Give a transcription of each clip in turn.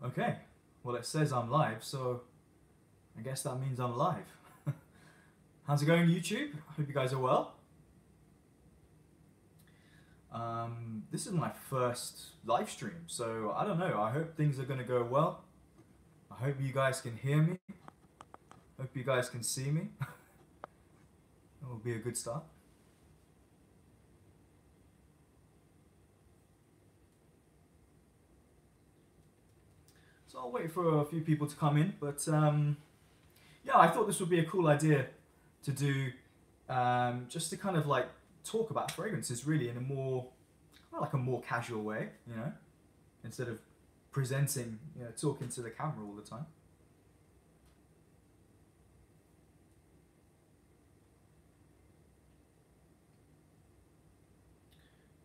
Okay, well it says I'm live, so I guess that means I'm live. How's it going, YouTube? I hope you guys are well. This is my first live stream, so I don't know. I hope things are going to go well. I hope you guys can hear me. Hope you guys can see me. That will be a good start. So I'll wait for a few people to come in, but yeah, I thought this would be a cool idea to do, just to kind of like talk about fragrances really in a more, kind of like a more casual way, you know, instead of presenting, you know, talking to the camera all the time.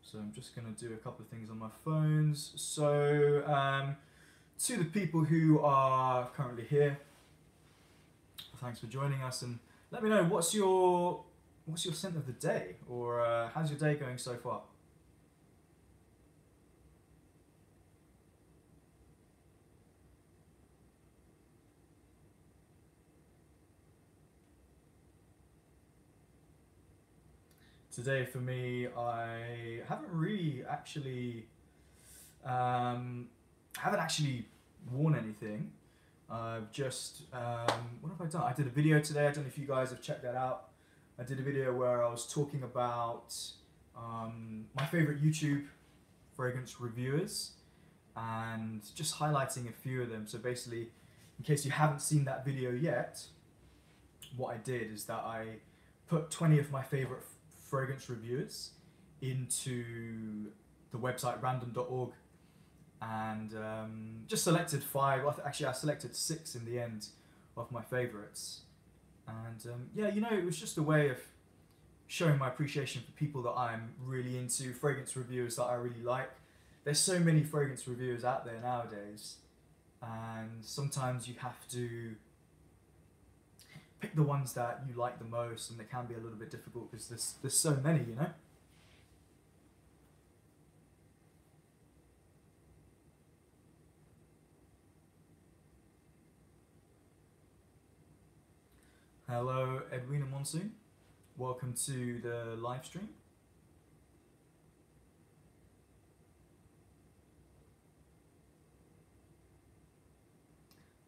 So I'm just going to do a couple of things on my phones. So to the people who are currently here, thanks for joining us, and let me know what's your scent of the day, or how's your day going so far? Today for me, I haven't really actually haven't actually worn anything. I've just what have I done? I did a video today. I don't know if you guys have checked that out. I did a video where I was talking about my favorite YouTube fragrance reviewers and just highlighting a few of them. So basically, in case you haven't seen that video yet, what I did is that I put 20 of my favorite fragrance reviewers into the website random.org and just selected five. Well, actually, I selected six in the end of my favorites. And yeah, you know, it was just a way of showing my appreciation for people that I'm really into, fragrance reviewers that I really like. There's so many fragrance reviewers out there nowadays, and sometimes you have to pick the ones that you like the most, and it can be a little bit difficult because there's so many, you know. Hello, Edwina Monsoon. Welcome to the live stream.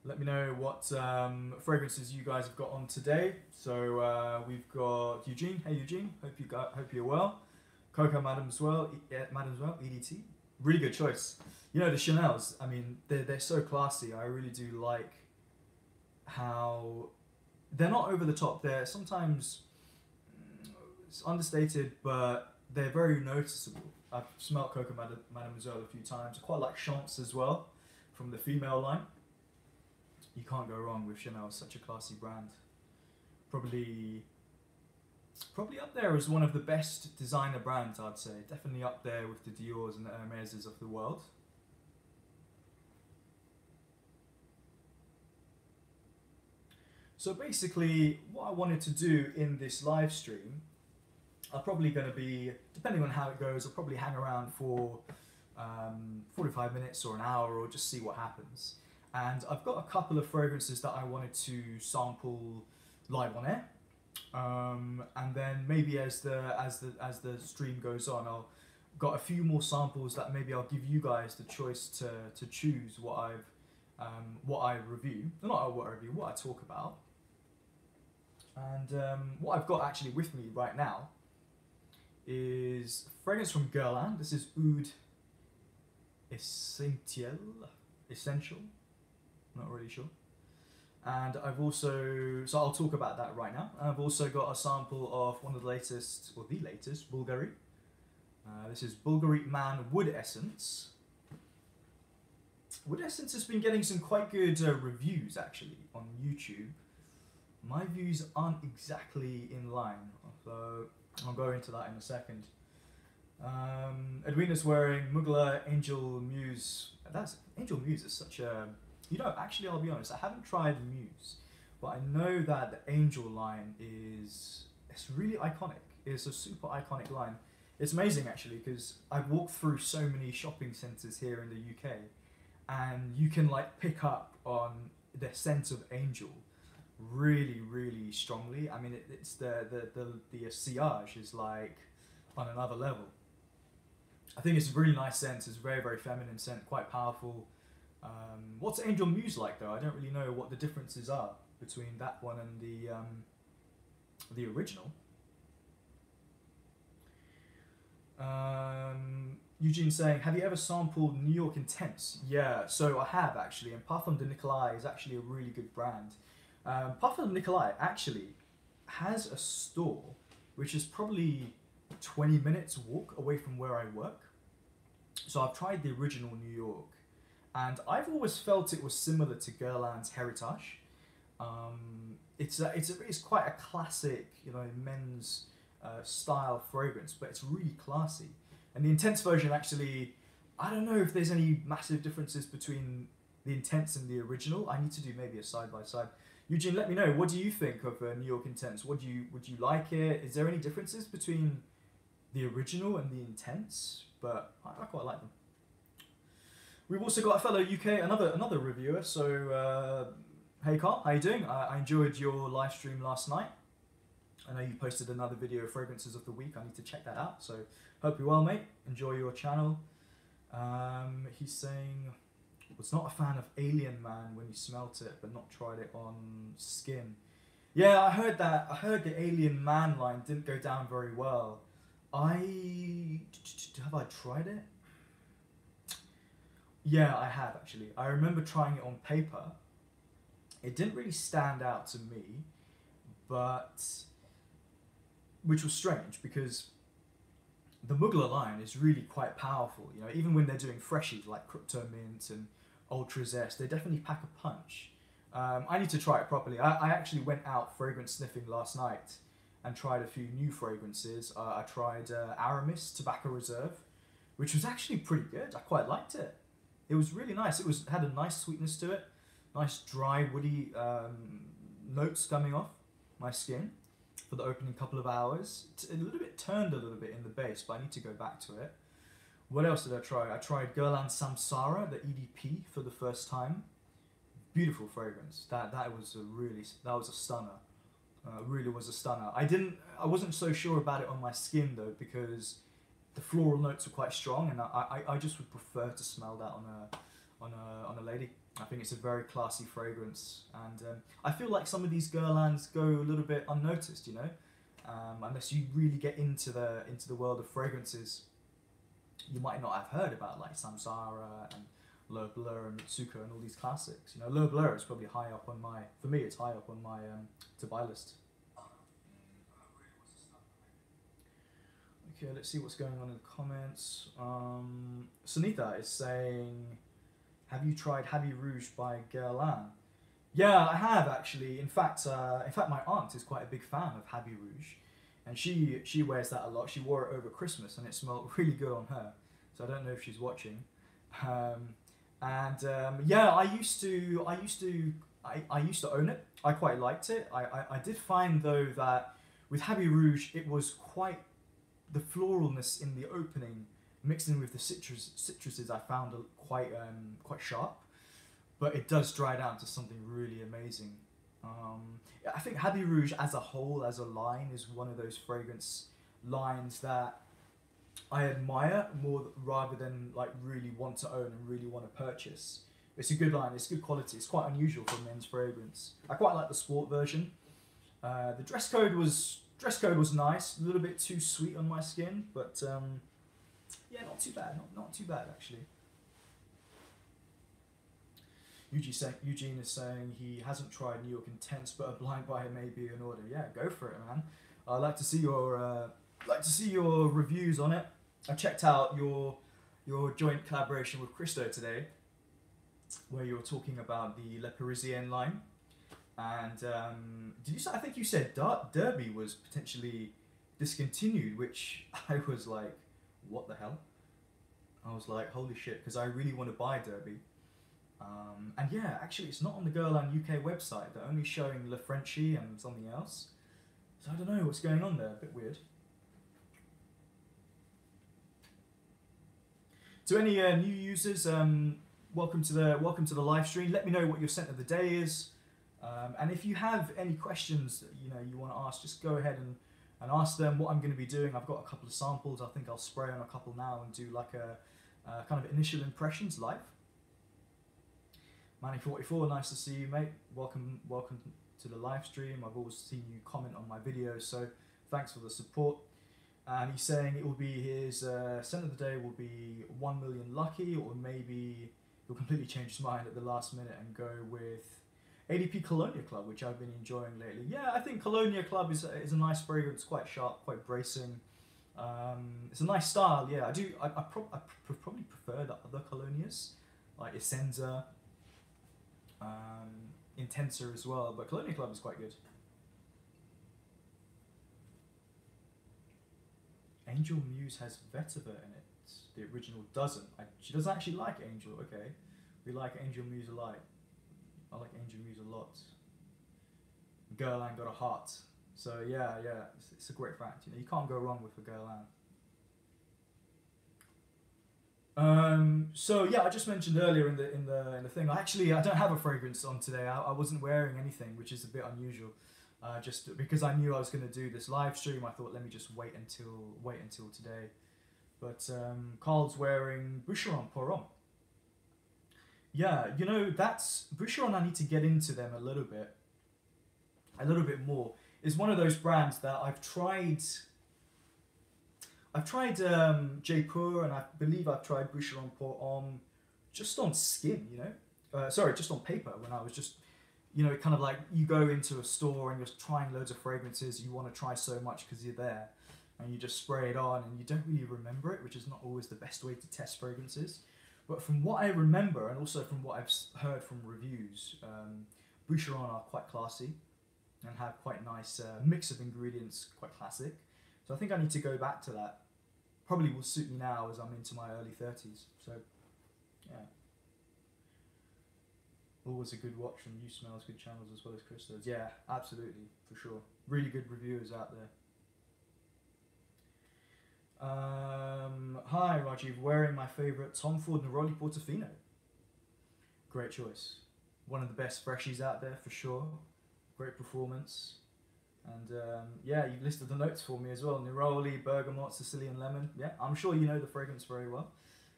Let me know what fragrances you guys have got on today. So we've got Eugene. Hey Eugene, hope you're well. Coco Mademoiselle, Mademoiselle EDT. Really good choice. You know the Chanel's. I mean, they're so classy. I really do like how they're not over the top. They're sometimes it's understated, but they're very noticeable. I've smelt Coco Mademoiselle a few times. I quite like Chance as well, from the female line. You can't go wrong with Chanel. Such a classy brand. Probably up there as one of the best designer brands, I'd say. Definitely up there with the Dior's and the Hermèses of the world. So basically, what I wanted to do in this live stream, I'm probably going to be, depending on how it goes, I'll probably hang around for 45 minutes or an hour, or just see what happens. And I've got a couple of fragrances that I wanted to sample live on air, and then maybe as the stream goes on, I'll got a few more samples that maybe I'll give you guys the choice to choose what I review, not what I review, what I talk about. And what I've got actually with me right now is a fragrance from Guerlain. This is Oud Essential. Not really sure. And I've also, so I'll talk about that right now. I've also got a sample of one of the latest, or the latest, Bulgari. This is Bulgari Man Wood Essence. Wood Essence has been getting some quite good reviews actually on YouTube. My views aren't exactly in line, so I'll go into that in a second. Edwina's wearing Mugler Angel Muse. Angel Muse is such a, you know, actually I'll be honest, I haven't tried Muse, but I know that the Angel line it's really iconic. It's a super iconic line. It's amazing actually because I've walked through so many shopping centres here in the UK, and you can like pick up on the scent of Angel really, really strongly. I mean, it's the sillage is like on another level. I think it's a really nice scent. It's a very, very feminine scent, quite powerful. What's Angel Muse like though? I don't really know what the differences are between that one and the original. Eugene saying, have you ever sampled New York Intense? Yeah, so I have actually, and Parfum de Nicolai is actually a really good brand. Parfum de Nicolai actually has a store which is probably 20 minutes walk away from where I work. So I've tried the original New York, and I've always felt it was similar to Guerlain's Heritage. It's quite a classic, you know, men's style fragrance, but it's really classy. And the Intense version actually, I don't know if there's any massive differences between the Intense and the original. I need to do maybe a side by side. Eugene, let me know. What do you think of New York Intense? Would you like it? Is there any differences between the original and the Intense? But I quite like them. We've also got a fellow UK, another reviewer. So hey Carl, how you doing? I enjoyed your live stream last night. I know you posted another video of fragrances of the week. I need to check that out. So hope you're well, mate. Enjoy your channel. He's saying, was not a fan of Alien Man when you smelt it, but not tried it on skin. Yeah, I heard that. I heard the Alien Man line didn't go down very well. Have I tried it? Yeah, I have actually. I remember trying it on paper. It didn't really stand out to me, but which was strange because the Mugler line is really quite powerful. You know, even when they're doing freshies like Crypto Mint and Ultra Zest, they definitely pack a punch. I need to try it properly. I actually went out fragrance sniffing last night and tried a few new fragrances. I tried Aramis Tobacco Reserve, which was actually pretty good. I quite liked it. It was really nice. It had a nice sweetness to it, nice dry woody notes coming off my skin for the opening couple of hours. It's a little bit turned a little bit in the base, but I need to go back to it. What else did I try? I tried Guerlain Samsara, the EDP, for the first time. Beautiful fragrance. That was a stunner. Really was a stunner. I wasn't so sure about it on my skin though, because the floral notes are quite strong, and I just would prefer to smell that on a lady. I think it's a very classy fragrance, and I feel like some of these Guerlains go a little bit unnoticed, you know, unless you really get into the world of fragrances. You might not have heard about like Samsara and Le Bleu and Mitsuko and all these classics. You know, Le Bleu is probably high up on my, for me, it's high up on my to buy list. Okay, let's see what's going on in the comments. Sunita is saying, have you tried Habit Rouge by Guerlain? Yeah, I have actually. In fact, my aunt is quite a big fan of Habit Rouge, and she wears that a lot. She wore it over Christmas, and it smelled really good on her. So I don't know if she's watching. Yeah, I used to own it. I quite liked it. I did find though that with Habit Rouge, it was quite the floralness in the opening, mixed in with the citruses, I found quite sharp, but it does dry down to something really amazing. I think Habit Rouge as a whole, as a line, is one of those fragrance lines that I admire more rather than like really want to own and really want to purchase. It's a good line. It's good quality. It's quite unusual for men's fragrance. I quite like the sport version. The dress code was nice. A little bit too sweet on my skin, but yeah, not too bad. Not too bad actually. Eugene is saying he hasn't tried New York Intense, but a blind buy may be in order. Yeah, go for it, man. I'd like to see your reviews on it. I checked out your joint collaboration with Christo today, where you were talking about the Le Parisien line, and did you say? I think you said Derby was potentially discontinued, which I was like, what the hell? I was like, holy shit, because I really want to buy Derby. And yeah, actually it's not on the Guerlain UK website. They're only showing Le Frenchy and something else. So I don't know what's going on there, a bit weird. To any new users, welcome to the live stream. Let me know what your scent of the day is, and if you have any questions that you want to ask, just go ahead and ask them. What I'm going to be doing, I've got a couple of samples. I think I'll spray on a couple now and do like a kind of initial impressions live. Manny44, nice to see you, mate. Welcome to the live stream. I've always seen you comment on my videos, so thanks for the support. And he's saying it will be his scent of the day will be 1 million lucky, or maybe he'll completely change his mind at the last minute and go with ADP Colonia Club, which I've been enjoying lately. Yeah, I think Colonia Club is a nice fragrance, quite sharp, quite bracing. It's a nice style, yeah. I probably prefer the other Colonias, like Essenza, Intensa as well, but Colonia Club is quite good. Angel Muse has vetiver in it. The original doesn't. She doesn't actually like Angel. Okay, we like Angel Muse a lot. I like Angel Muse a lot. Guerlain got a heart. So yeah, it's a great fact. You can't go wrong with a Guerlain. So yeah, I just mentioned earlier in the thing. I don't have a fragrance on today. I wasn't wearing anything, which is a bit unusual. Just because I knew I was going to do this live stream, I thought let me just wait until today. But Carl's wearing Boucheron Poron. Yeah, that's Boucheron. I need to get into them a little bit more. It's one of those brands that I've tried. I've tried Jaipur, and I believe I've tried Boucheron Poron just on skin. Sorry, just on paper when I was just. Kind of like you go into a store and you're trying loads of fragrances, you want to try so much because you're there, and you just spray it on and you don't really remember it, which is not always the best way to test fragrances. But from what I remember, and also from what I've heard from reviews, Boucheron are quite classy and have quite nice mix of ingredients, quite classic. So I think I need to go back to that. Probably will suit me now as I'm into my early 30s. So, yeah. Always a good watch from You Smells Good channels as well as Chris does. Yeah, absolutely, for sure. Really good reviewers out there. Hi, Rajiv. Wearing my favourite Tom Ford Neroli Portofino. Great choice. One of the best freshies out there for sure. Great performance. And yeah, you've listed the notes for me as well. Neroli, bergamot, Sicilian lemon. Yeah, I'm sure you know the fragrance very well.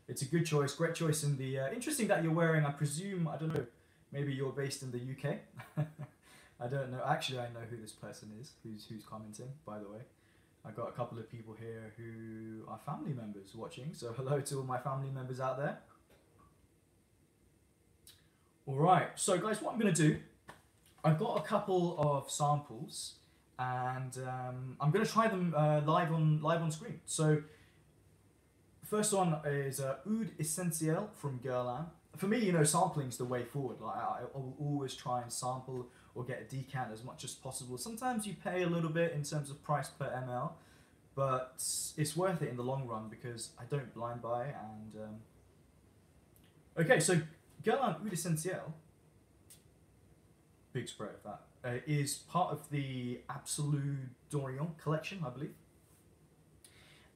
It's a good choice. Great choice in the... interesting that you're wearing, I presume, I don't know, maybe you're based in the UK. I don't know. Actually, I know who this person is, who's commenting, by the way. I got a couple of people here who are family members watching, so hello to all my family members out there. Alright, so guys, what I'm going to do, I've got a couple of samples, and I'm going to try them live on screen. So, first one is Oud Essentiel from Guerlain. For me, sampling's the way forward. Like I'll always try and sample or get a decant as much as possible. Sometimes you pay a little bit in terms of price per ml, but it's worth it in the long run because I don't blind buy. And okay, so Guerlain Oud Essentiel, big spray of that, is part of the Absolute d'Orient collection, I believe.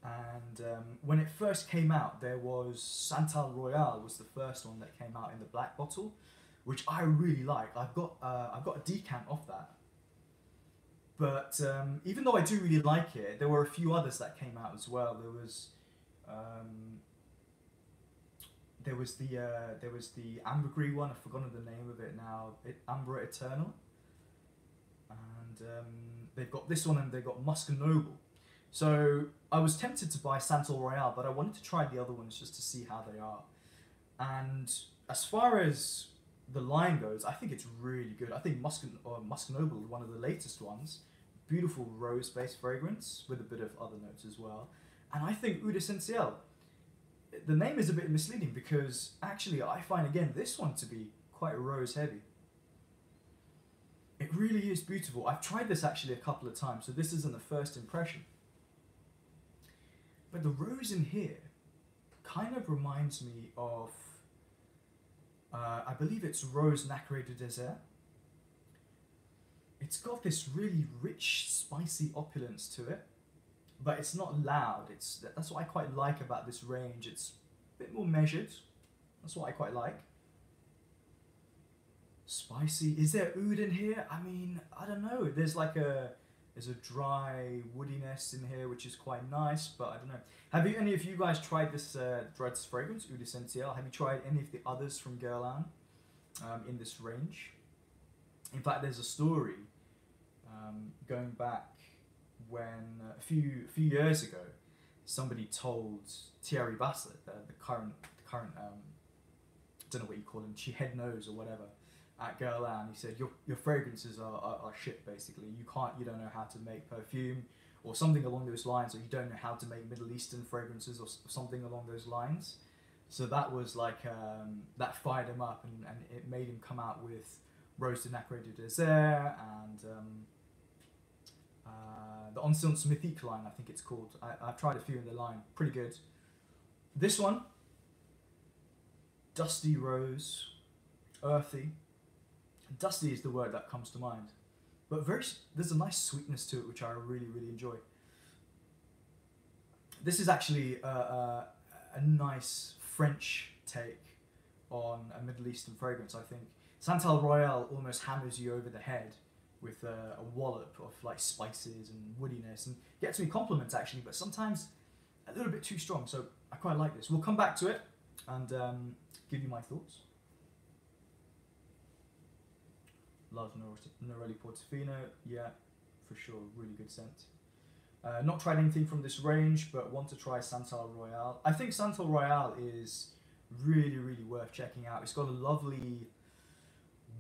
And when it first came out, there was Santal Royal was the first one that came out in the black bottle, which I really like. I've got a decant of that. But even though I do really like it, there were a few others that came out as well. There was the ambergris one. I've forgotten the name of it now. Amber Eternal. And they've got this one, and they've got Muscat Noble. So I was tempted to buy Santal Royal, but I wanted to try the other ones just to see how they are. And as far as the line goes, I think it's really good. I think Muscat Noble is one of the latest ones. Beautiful rose-based fragrance with a bit of other notes as well. And I think Oud Essentiel, the name is a bit misleading because actually I find again this one to be quite rose-heavy. It really is beautiful. I've tried this actually a couple of times, so this isn't the first impression. But the rose in here kind of reminds me of, I believe it's Rose Nacre de Désert. It's got this really rich, spicy opulence to it, but it's not loud. That's what I quite like about this range. It's a bit more measured. That's what I quite like. Spicy. Is there oud in here? I mean, I don't know. There's a dry woodiness in here, which is quite nice, but I don't know. Have any of you guys tried this fragrance, Oud Essentiel? Have you tried any of the others from Guerlain in this range? In fact, there's a story going back when a few years ago, somebody told Thierry Bassett, the current I don't know what you call him, head nose or whatever, at Guerlain. He said your fragrances are shit basically. You don't know how to make perfume or something along those lines, or you don't know how to make Middle Eastern fragrances or something along those lines. So that was like that fired him up, and it made him come out with Rose de Nacre du Désert and the Ancien Mythique line, I think it's called. I've tried a few in the line, pretty good. This one, dusty rose, earthy. Dusty is the word that comes to mind, but there's a nice sweetness to it which I really enjoy. This is actually a nice French take on a Middle Eastern fragrance, I think. Santal Royal almost hammers you over the head with a wallop of like spices and woodiness, and gets me compliments actually, but sometimes a little bit too strong, so I quite like this. We'll come back to it and give you my thoughts. Love Norelli Portofino, yeah, for sure, really good scent. Not tried anything from this range, but want to try Santal Royal. I think Santal Royal is really worth checking out. It's got a lovely,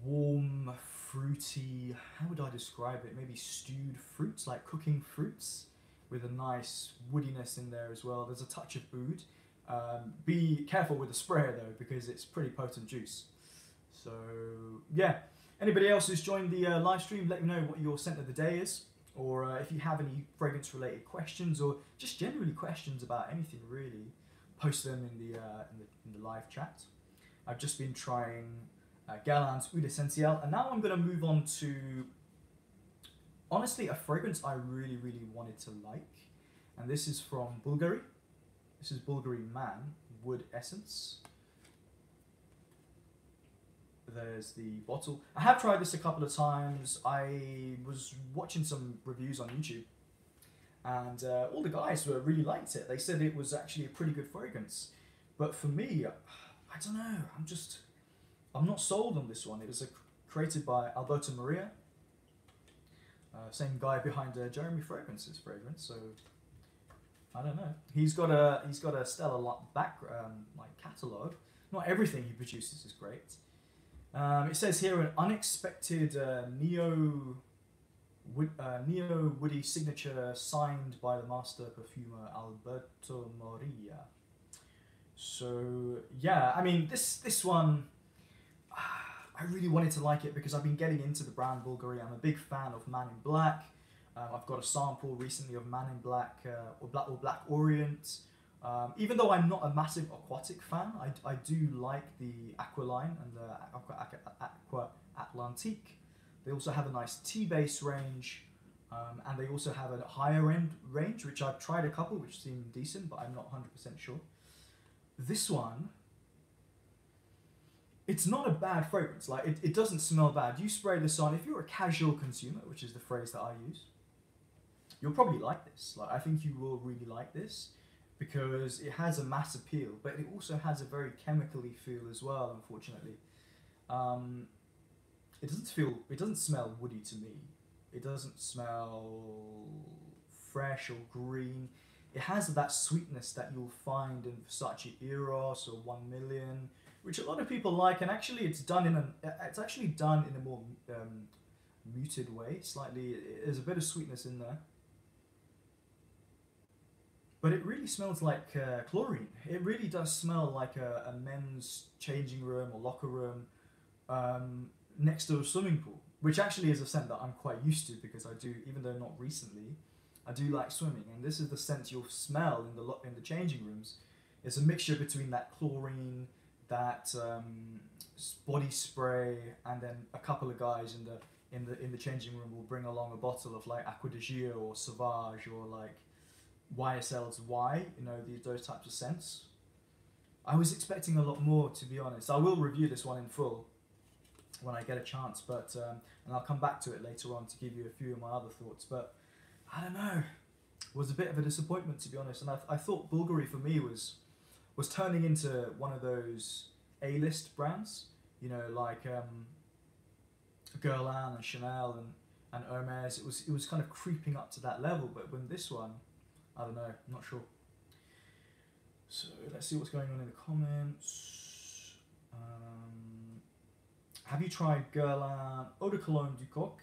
warm, fruity, how would I describe it? Maybe stewed fruits, like cooking fruits, with a nice woodiness in there as well. There's a touch of oud. Be careful with the sprayer though, because it's pretty potent juice. So yeah. Anybody else who's joined the live stream, let me know what your scent of the day is, or if you have any fragrance related questions, or just generally questions about anything really, post them in the live chat. I've just been trying Guerlain's Oud Essentiel, and now I'm going to move on to, honestly, a fragrance I really wanted to like, and this is from Bulgari. This is Bulgari Man Wood Essence. There's the bottle. I have tried this a couple of times. I was watching some reviews on YouTube, and all the guys really liked it. They said it was actually a pretty good fragrance, but for me, I don't know. I'm not sold on this one. It was created by Alberto Maria, same guy behind Jeremy Fragrance's fragrance. So I don't know. He's got a stellar like catalog. Not everything he produces is great. It says here an unexpected neo woody signature signed by the master perfumer Alberto Moria. So yeah, I mean this one, I really wanted to like it because I've been getting into the brand Bulgari. I'm a big fan of Man in Black. I've got a sample recently of Man in Black or Black Orient. Even though I'm not a massive aquatic fan, I do like the Aqua line and the Aqua Atlantique. They also have a nice tea-based range, and they also have a higher end range, which I've tried a couple, which seem decent, but I'm not 100% sure. This one, it's not a bad fragrance. Like it doesn't smell bad. You spray this on, if you're a casual consumer, which is the phrase that I use, you'll probably like this. Like I think you will really like this, because it has a mass appeal, but it also has a very chemically feel as well, unfortunately. It doesn't smell woody to me. It doesn't smell fresh or green. It has that sweetness that you'll find in Versace Eros or 1 Million, which a lot of people like, and actually it's actually done in a more muted way, slightly. There's a bit of sweetness in there. But it really smells like chlorine. It really does smell like a men's changing room or locker room next to a swimming pool, which actually is a scent that I'm quite used to because I do, even though not recently, I do like swimming. And this is the scent you'll smell in the changing rooms. It's a mixture between that chlorine, that body spray, and then a couple of guys in the changing room will bring along a bottle of like Aqua de Gio or Sauvage or like YSL's Y, you know, those types of scents. I was expecting a lot more, to be honest. I will review this one in full. when I get a chance. But and I'll come back to it later on to give you a few of my other thoughts. But I don't know, it was a bit of a disappointment, to be honest. And I thought Bulgari for me was turning into one of those A-list brands, you know, like Guerlain and Chanel and Hermes. It was kind of creeping up to that level. But when this one, I don't know, I'm not sure. So let's see what's going on in the comments. Have you tried Guerlain Eau de Cologne du Coq?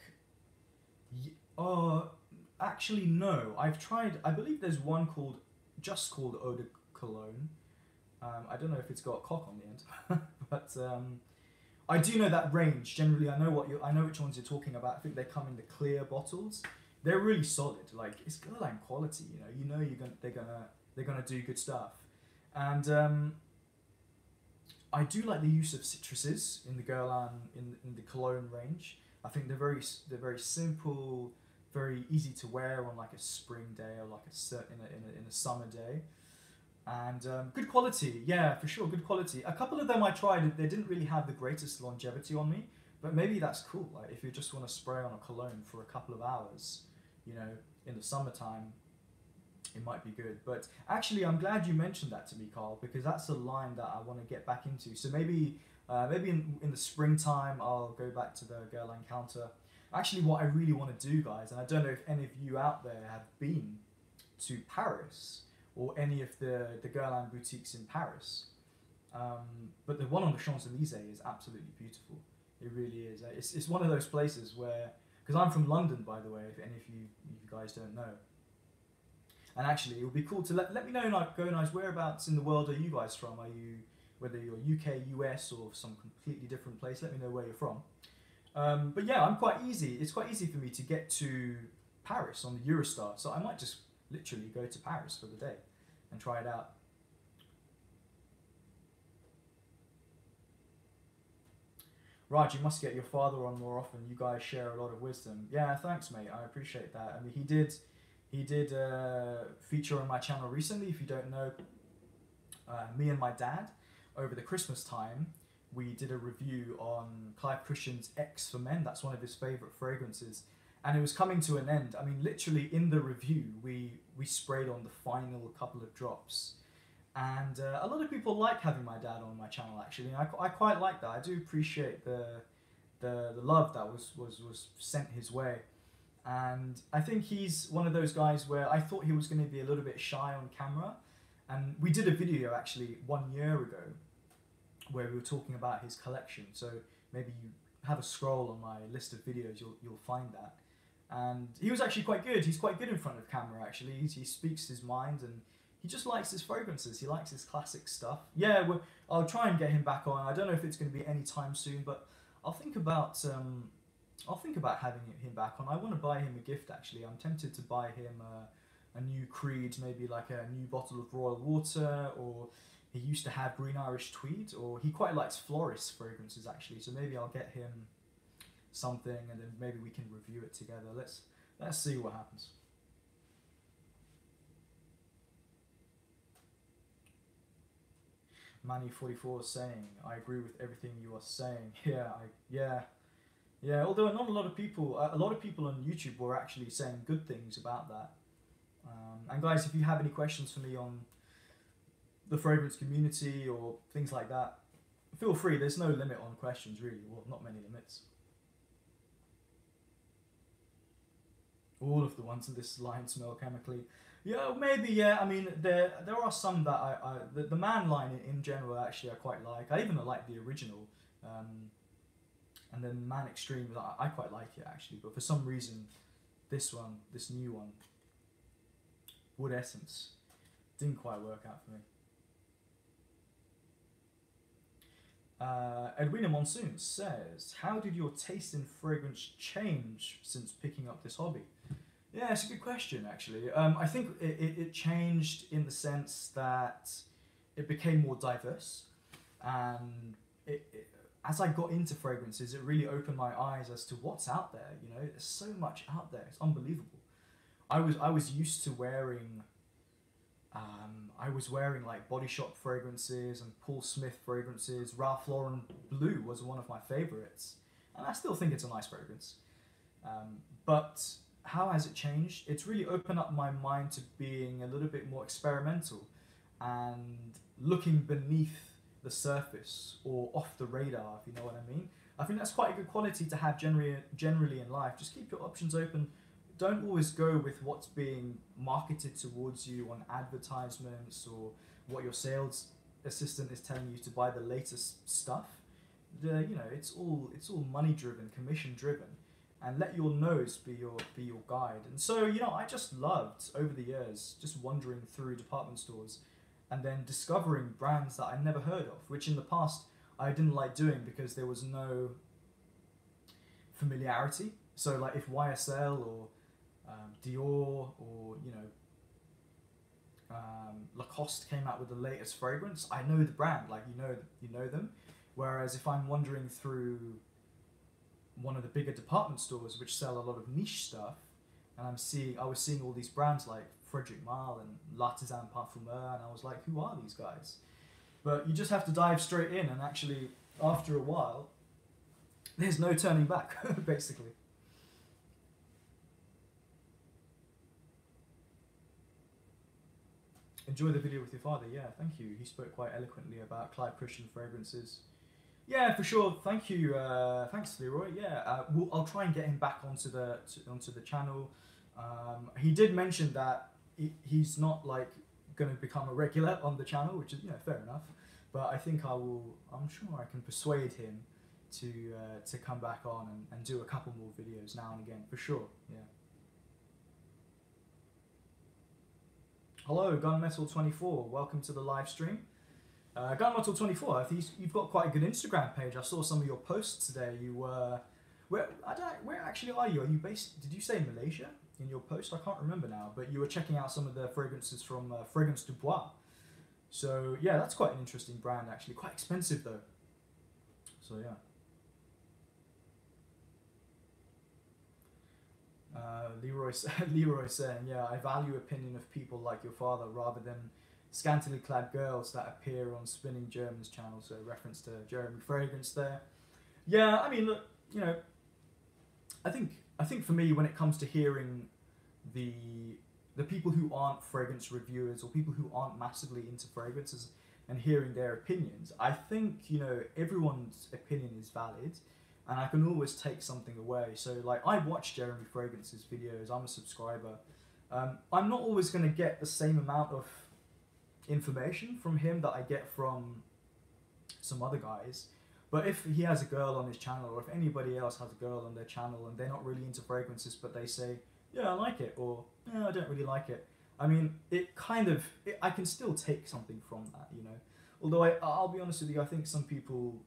Actually no. I've tried, I believe there's one just called Eau de Cologne. I don't know if it's got a cock on the end, but I do know that range. Generally, I know which ones you're talking about. I think they come in the clear bottles. They're really solid. Like, it's Guerlain quality. You know they're gonna do good stuff. And I do like the use of citruses in the Guerlain in the cologne range. I think they're very simple, very easy to wear on like a spring day or like in a summer day. And good quality, yeah, for sure, good quality. A couple of them I tried, they didn't really have the greatest longevity on me, but maybe that's cool. Like if you just want to spray on a cologne for a couple of hours, you know, in the summertime, it might be good. But actually, I'm glad you mentioned that to me, Carl, because that's a line that I want to get back into. So maybe in the springtime, I'll go back to the Guerlain counter. Actually, what I really want to do, guys, and I don't know if any of you out there have been to Paris, or any of the Guerlain boutiques in Paris. But the one on the Champs-Élysées is absolutely beautiful. It really is. It's one of those places where, because I'm from London, by the way, if any of you guys don't know. And actually, it would be cool to let me know, like, guys, whereabouts in the world are you guys from? Are you, whether you're UK, US, or some completely different place, let me know where you're from. But yeah, it's quite easy for me to get to Paris on the Eurostar, so I might just literally go to Paris for the day and try it out. Raj, you must get your father on more often. You guys share a lot of wisdom. Yeah, thanks, mate. I appreciate that. I mean, he did feature on my channel recently. If you don't know, me and my dad, over the Christmas time, we did a review on Clive Christian's X for Men. That's one of his favourite fragrances. And it was coming to an end. I mean, literally in the review, we sprayed on the final couple of drops. And a lot of people like having my dad on my channel, actually. I quite like that. I do appreciate the love that was sent his way. And I think he's one of those guys where I thought he was going to be a little bit shy on camera. And we did a video, actually, 1 year ago, where we were talking about his collection. So maybe you have a scroll on my list of videos, you'll find that. And he was actually quite good. He's quite good in front of camera, actually. He speaks his mind, and he just likes his fragrances. He likes his classic stuff. Yeah, I'll try and get him back on. I don't know if it's going to be any time soon, but I'll think about having him back on. I want to buy him a gift, actually. I'm tempted to buy him a new Creed, maybe like a new bottle of Royal Water, or he used to have Green Irish Tweed, or he quite likes florist fragrances, actually. So maybe I'll get him something, and then maybe we can review it together. Let's see what happens. Manny44 is saying, I agree with everything you are saying. Yeah. Although not a lot of people on YouTube were actually saying good things about that. And guys, if you have any questions for me on the fragrance community or things like that, feel free. There's no limit on questions, really. Well, not many limits. All of the ones in this line smell chemically. Yeah, maybe, yeah. I mean, there are some that the Man line in general, actually, I quite like. I even like the original. And then Man Extreme, I quite like it, actually. But for some reason, this new one, Wood Essence, didn't quite work out for me. Edwina Monsoon says, how did your taste in fragrance change since picking up this hobby? Yeah, it's a good question, actually. I think it changed in the sense that it became more diverse, and as I got into fragrances, it really opened my eyes as to what's out there. You know, there's so much out there. It's unbelievable. I was used to wearing, I was wearing like Body Shop fragrances and Paul Smith fragrances. Ralph Lauren Blue was one of my favorites, and I still think it's a nice fragrance. But how has it changed? It's really opened up my mind to being a little bit more experimental and looking beneath the surface or off the radar, if you know what I mean. I think that's quite a good quality to have generally in life. Just keep your options open. Don't always go with what's being marketed towards you on advertisements or what your sales assistant is telling you to buy the latest stuff. It's all money driven, commission driven, and let your nose be your guide. And so I just loved over the years just wandering through department stores and then discovering brands that I never heard of, which in the past I didn't like doing because there was no familiarity. So like if YSL or Dior or Lacoste came out with the latest fragrance, I know the brand, like you know them. Whereas if I'm wandering through one of the bigger department stores which sell a lot of niche stuff, and I was seeing all these brands like Frederic Malle and L'Artisan Parfumeur, and I was like, who are these guys? But you just have to dive straight in, and actually after a while there's no turning back basically. Enjoy the video with your father. Yeah, thank you. He spoke quite eloquently about Clyde Christian fragrances. Yeah, for sure. Thank you. Thanks, Leroy. Yeah, I'll try and get him back onto the channel. He did mention that he's not like going to become a regular on the channel, which is fair enough. But I think I will. I'm sure I can persuade him to come back on and do a couple more videos now and again for sure. Yeah. Hello, Gunmetal24. Welcome to the live stream. Gunmetal24, I think you've got quite a good Instagram page. I saw some of your posts today. You were where actually are you? Are you based? Did you say Malaysia in your post? I can't remember now. But you were checking out some of the fragrances from Fragrance du Bois. So yeah, that's quite an interesting brand actually. Quite expensive though. So yeah. Leroy saying, yeah, I value opinion of people like your father rather than scantily clad girls that appear on Spinning German's channel. So reference to Jeremy Fragrance there. Yeah, I mean, look, I think for me, when it comes to hearing the people who aren't fragrance reviewers or people who aren't massively into fragrances and hearing their opinions, I think everyone's opinion is valid. And I can always take something away. So like I watch Jeremy Fragrance's videos, I'm a subscriber. I'm not always going to get the same amount of information from him that I get from some other guys. But if he has a girl on his channel, or if anybody else has a girl on their channel and they're not really into fragrances, but they say, yeah, I like it, or yeah, I don't really like it. I mean, I can still take something from that, Although I'll be honest with you, I think some people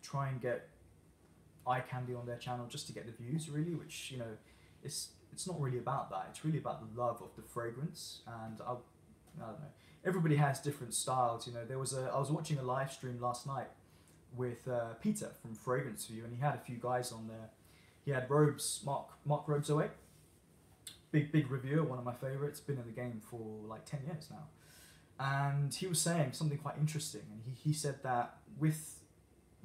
try and get eye candy on their channel just to get the views, really, which it's not really about that. It's really about the love of the fragrance, and I don't know. Everybody has different styles, I was watching a live stream last night with Peter from Fragrance View, and he had a few guys on there. He had Robes, Mark Robes 08, big reviewer, one of my favorites, been in the game for like 10 years now, and he was saying something quite interesting, and he said that with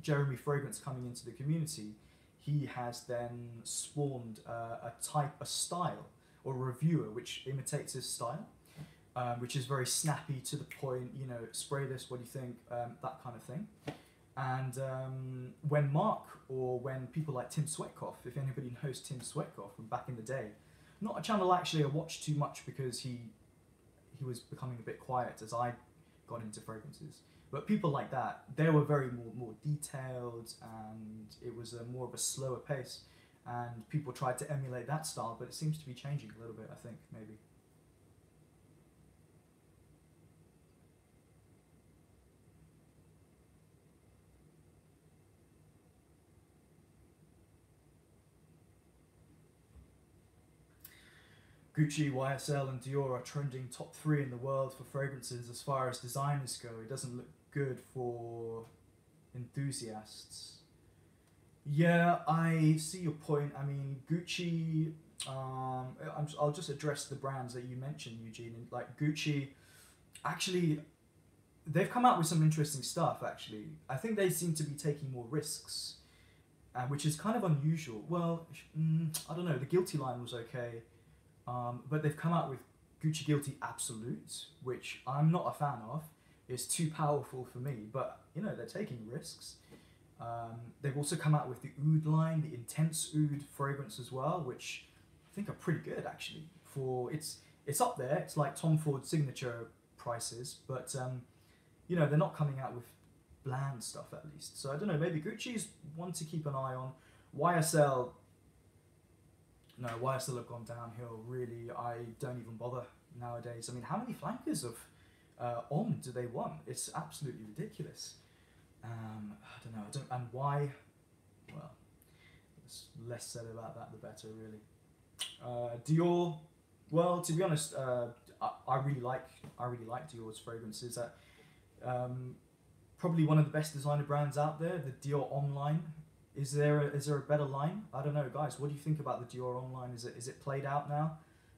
Jeremy Fragrance coming into the community, he has then spawned a style or a reviewer which imitates his style, which is very snappy, to the point, spray this, what do you think, that kind of thing. And when Mark, or when people like Tim Sweatkoff, if anybody knows Tim Sweatkoff from back in the day, not a channel actually I watched too much because he was becoming a bit quiet as I got into fragrances. But people like that, they were very more detailed, and it was more of a slower pace. And people tried to emulate that style, but it seems to be changing a little bit, I think, maybe. Gucci, YSL, and Dior are trending top 3 in the world for fragrances as far as designers go. It doesn't look good for enthusiasts. Yeah, I see your point. I mean, Gucci, I'll just address the brands that you mentioned, Eugene. Like Gucci, actually, they've come out with some interesting stuff. Actually, I think they seem to be taking more risks, which is kind of unusual. Well, I don't know. The Guilty line was okay, but they've come out with Gucci Guilty Absolute, which I'm not a fan of. It's too powerful for me, but you know they're taking risks. They've also come out with the Oud line, the Intense Oud fragrance as well, which I think are pretty good actually. For it's up there. It's like Tom Ford signature prices, but you know they're not coming out with bland stuff at least. So I don't know. Maybe Gucci's one to keep an eye on. YSL. No, YSL have gone downhill. Really, I don't even bother nowadays. I mean, how many flankers of Homme do they want? It's absolutely ridiculous. I don't know. And why? Well, there's less said about that, the better, really. Dior. Well, to be honest, I really like Dior's fragrances. Probably one of the best designer brands out there. The Dior Homme line. Is there a better line? I don't know, guys. What do you think about the Dior Homme line? Is it played out now?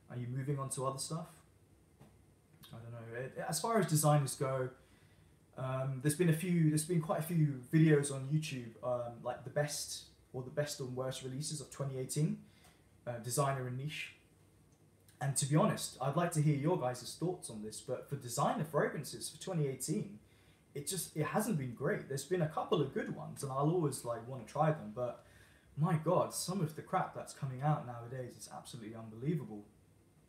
Are you moving on to other stuff? I don't know. As far as designers go, there's been quite a few videos on YouTube, like the best and worst releases of 2018, designer and niche. And to be honest, I'd like to hear your guys' thoughts on this. But for designer fragrances for 2018, it hasn't been great. There's been a couple of good ones, and I'll always like want to try them. But my God, some of the crap that's coming out nowadays is absolutely unbelievable.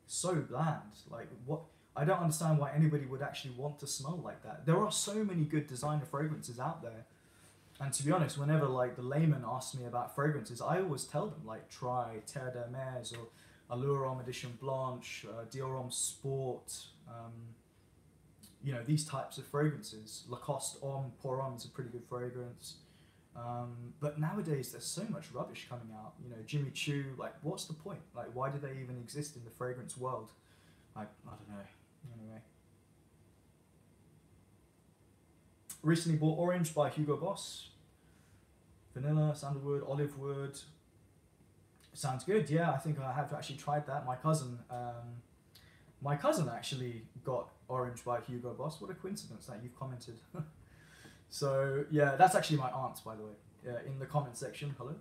So bland. Like what? I don't understand why anybody would actually want to smell like that. There are so many good designer fragrances out there. And to be honest, whenever like the layman asks me about fragrances, I always tell them like try Terre d'Hermès or Allure Homme Edition Blanche, Dior Homme Sport, you know, these types of fragrances. Lacoste Homme, Pour Homme is a pretty good fragrance. But nowadays there's so much rubbish coming out. You know, Jimmy Choo, like what's the point? Like why do they even exist in the fragrance world? I don't know. Anyway. Recently bought Orange by Hugo Boss. Vanilla, sandalwood, olive wood. Sounds good. Yeah, I think I have actually tried that. My cousin actually got Orange by Hugo Boss. What a coincidence that you've commented. So yeah, that's actually my aunt's, by the way. Yeah, in the comment section. Hello,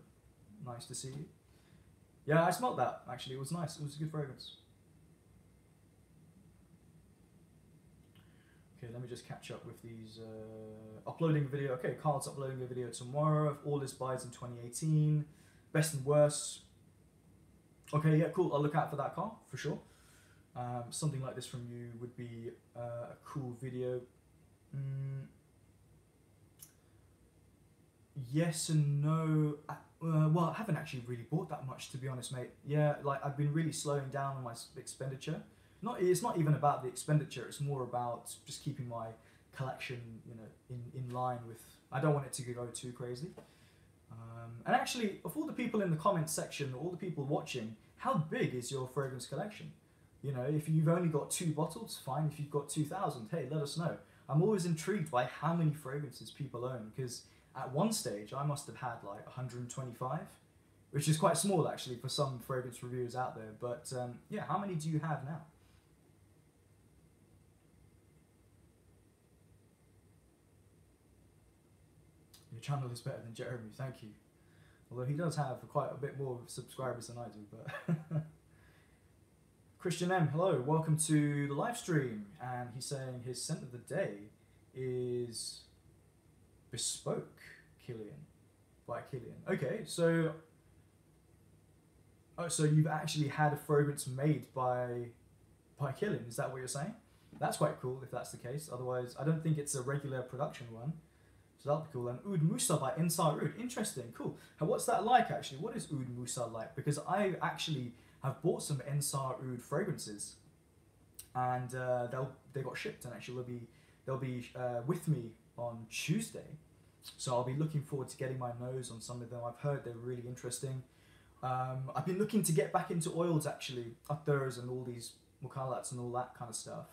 nice to see you. Yeah, I smelled that actually. It was nice. It was a good fragrance. Okay, let me just catch up with these. Uploading a video. Okay, Carl's uploading a video tomorrow of all his buys in 2018. Best and worst. Okay, yeah, cool. I'll look out for that, Carl, for sure. Something like this from you would be a cool video. Yes and no. Well, I haven't actually really bought that much, to be honest, mate. Yeah, like I've been really slowing down on my expenditure. It's not even about the expenditure. It's more about just keeping my collection, you know, in line with. I don't want it to go too crazy. And actually, of all the people in the comments section, all the people watching, how big is your fragrance collection? You know, if you've only got 2 bottles, fine. If you've got 2,000, hey, let us know. I'm always intrigued by how many fragrances people own, because at one stage I must have had like 125, which is quite small actually for some fragrance reviewers out there. But yeah, how many do you have now? Your channel is better than Jeremy, thank you. Although he does have quite a bit more subscribers than I do, but... Christian M, hello, welcome to the live stream. And he's saying his scent of the day is Bespoke Killian, by Killian. Okay, so... Oh, so you've actually had a fragrance made by Killian, is that what you're saying? That's quite cool if that's the case. Otherwise, I don't think it's a regular production one. So that'll be cool. And Oud Moussa by Ensar Oud. Interesting, cool. And what's that like actually? What is Oud Moussa like? Because I actually have bought some Ensar Oud fragrances, and they got shipped, and actually they'll be with me on Tuesday. So I'll be looking forward to getting my nose on some of them. I've heard they're really interesting. I've been looking to get back into oils actually, Utters and all these Mukhalats and all that kind of stuff.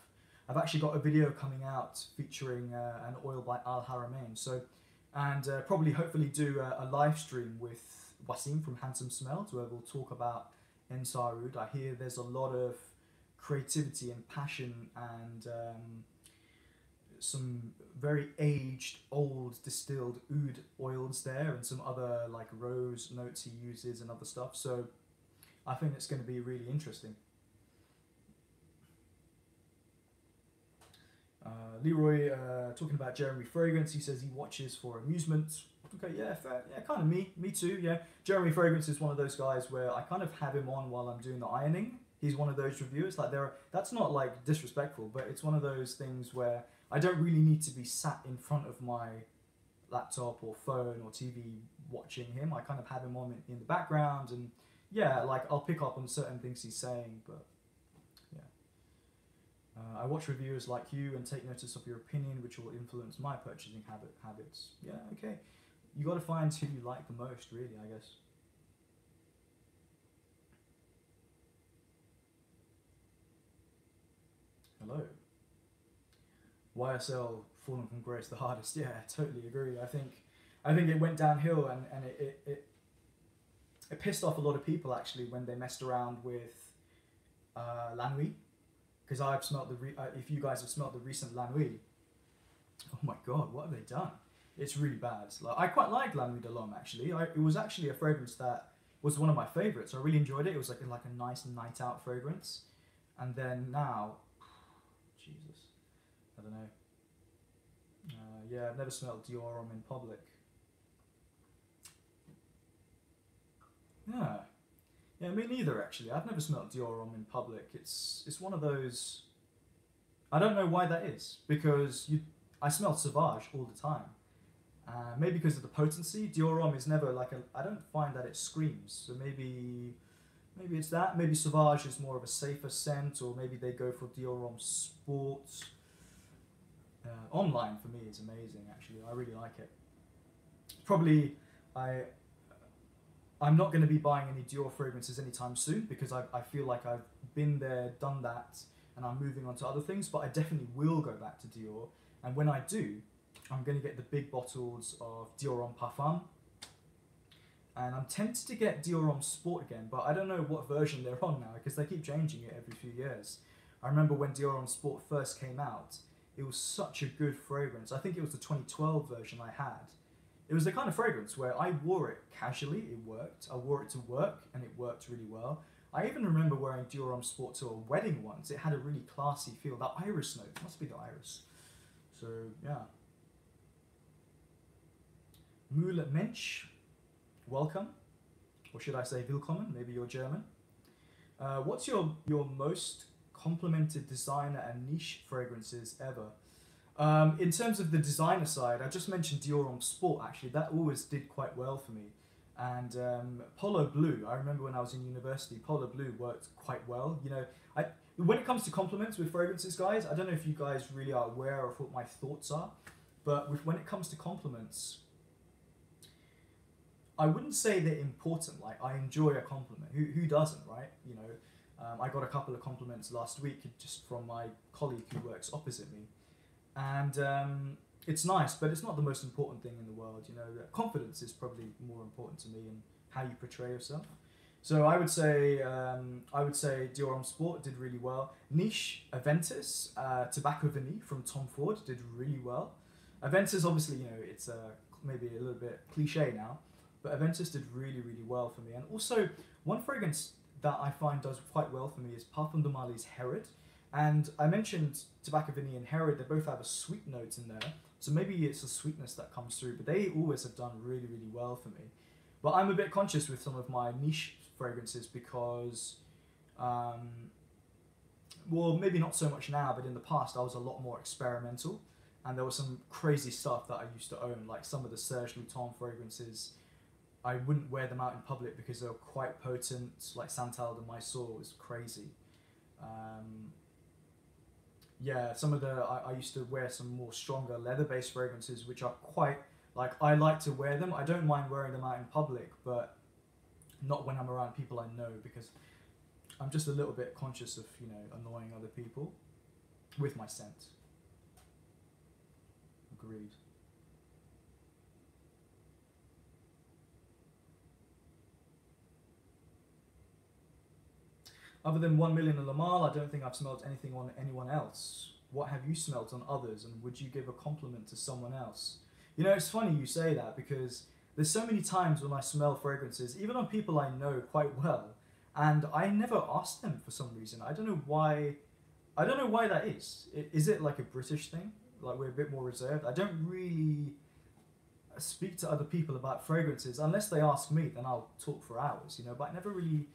I've actually got a video coming out featuring an oil by Al Haramain. So, and probably hopefully do a live stream with Wasim from Handsome Smells, where we'll talk about Ensar Oud. I hear there's a lot of creativity and passion and some very aged, old distilled oud oils there, and some other like rose notes he uses and other stuff. So I think it's going to be really interesting. Leroy talking about Jeremy Fragrance. He says he watches for amusement. Okay, yeah, fair. Yeah, kind of me too. Yeah, Jeremy Fragrance is one of those guys where I kind of have him on while I'm doing the ironing. He's one of those reviewers. Like that's not like disrespectful, but it's one of those things where I don't really need to be sat in front of my laptop or phone or TV watching him. I kind of have him on in the background, and yeah, like I'll pick up on certain things he's saying, but yeah. I watch reviewers like you and take notice of your opinion, which will influence my purchasing habits. Yeah, okay. You got to find who you like the most, really, I guess. Hello. YSL fallen from grace the hardest. Yeah, totally agree. I think it went downhill, and it pissed off a lot of people actually when they messed around with Lanui, because I've smelt if you guys have smelt the recent Lanui, oh my god, what have they done? It's really bad. Like, I quite like Lanui de l'Homme actually. It was actually a fragrance that was one of my favorites. I really enjoyed it. It was like a nice night out fragrance, and then now, Jesus, I don't know. Yeah, I've never smelled Dior Homme in public. Yeah. Yeah, me neither actually. I've never smelled Dior Homme in public. It's one of those. I don't know why that is, because I smell Sauvage all the time. Maybe because of the potency. Dior Homme is never like I don't find that it screams. So maybe it's that. Maybe Sauvage is more of a safer scent, or maybe they go for Dior Homme Sport. Online for me is amazing actually. I really like it. Probably I'm not going to be buying any Dior fragrances anytime soon, because I feel like I've been there, done that, and I'm moving on to other things, but I definitely will go back to Dior. And when I do, I'm going to get the big bottles of Dior Homme Parfum. And I'm tempted to get Dior Homme Sport again, but I don't know what version they're on now, because they keep changing it every few years. I remember when Dior Homme Sport first came out, it was such a good fragrance. I think it was the 2012 version I had. It was the kind of fragrance where I wore it casually, it worked. I wore it to work, and it worked really well. I even remember wearing Dior Homme Sport to a wedding once. It had a really classy feel. That iris note, must be the iris. So, yeah. Moule Mensch, welcome. Or should I say willkommen? Maybe you're German. What's your most complimented designer and niche fragrances ever? In terms of the designer side, I just mentioned Dior Homme Sport actually. That always did quite well for me. And Polo Blue, I remember when I was in university, Polo Blue worked quite well. You know, when it comes to compliments with fragrances, guys, I don't know if you guys really are aware of what my thoughts are, but when it comes to compliments, I wouldn't say they're important. Like, I enjoy a compliment. Who doesn't, right? You know, I got a couple of compliments last week just from my colleague who works opposite me. And it's nice, but it's not the most important thing in the world. You know, confidence is probably more important to me, and how you portray yourself. So I would say Dior Homme Sport did really well. Niche Aventus, Tobacco Vanille from Tom Ford did really well. Aventus, obviously, you know, it's maybe a little bit cliche now, but Aventus did really, really well for me. And also, one fragrance that I find does quite well for me is Parfum de Marly's Herod. And I mentioned Tobacco Vanille and Herod, they both have a sweet note in there. So maybe it's a sweetness that comes through, but they always have done really, really well for me. But I'm a bit conscious with some of my niche fragrances because, well, maybe not so much now, but in the past I was a lot more experimental. And there was some crazy stuff that I used to own, like some of the Serge Lutens fragrances. I wouldn't wear them out in public because they were quite potent, like Santal de Mysore was crazy. Yeah, some of I used to wear some more stronger leather-based fragrances, which are quite, like, I like to wear them. I don't mind wearing them out in public, but not when I'm around people I know, because I'm just a little bit conscious of, you know, annoying other people with my scent. Agreed. Other than 1 million and Lamal, I don't think I've smelled anything on anyone else. What have you smelt on others, and would you give a compliment to someone else? You know, it's funny you say that because there's so many times when I smell fragrances, even on people I know quite well, and I never ask them for some reason. I don't know why. I don't know why that is. Is it like a British thing? Like we're a bit more reserved. I don't really speak to other people about fragrances unless they ask me. Then I'll talk for hours, you know. But I never really,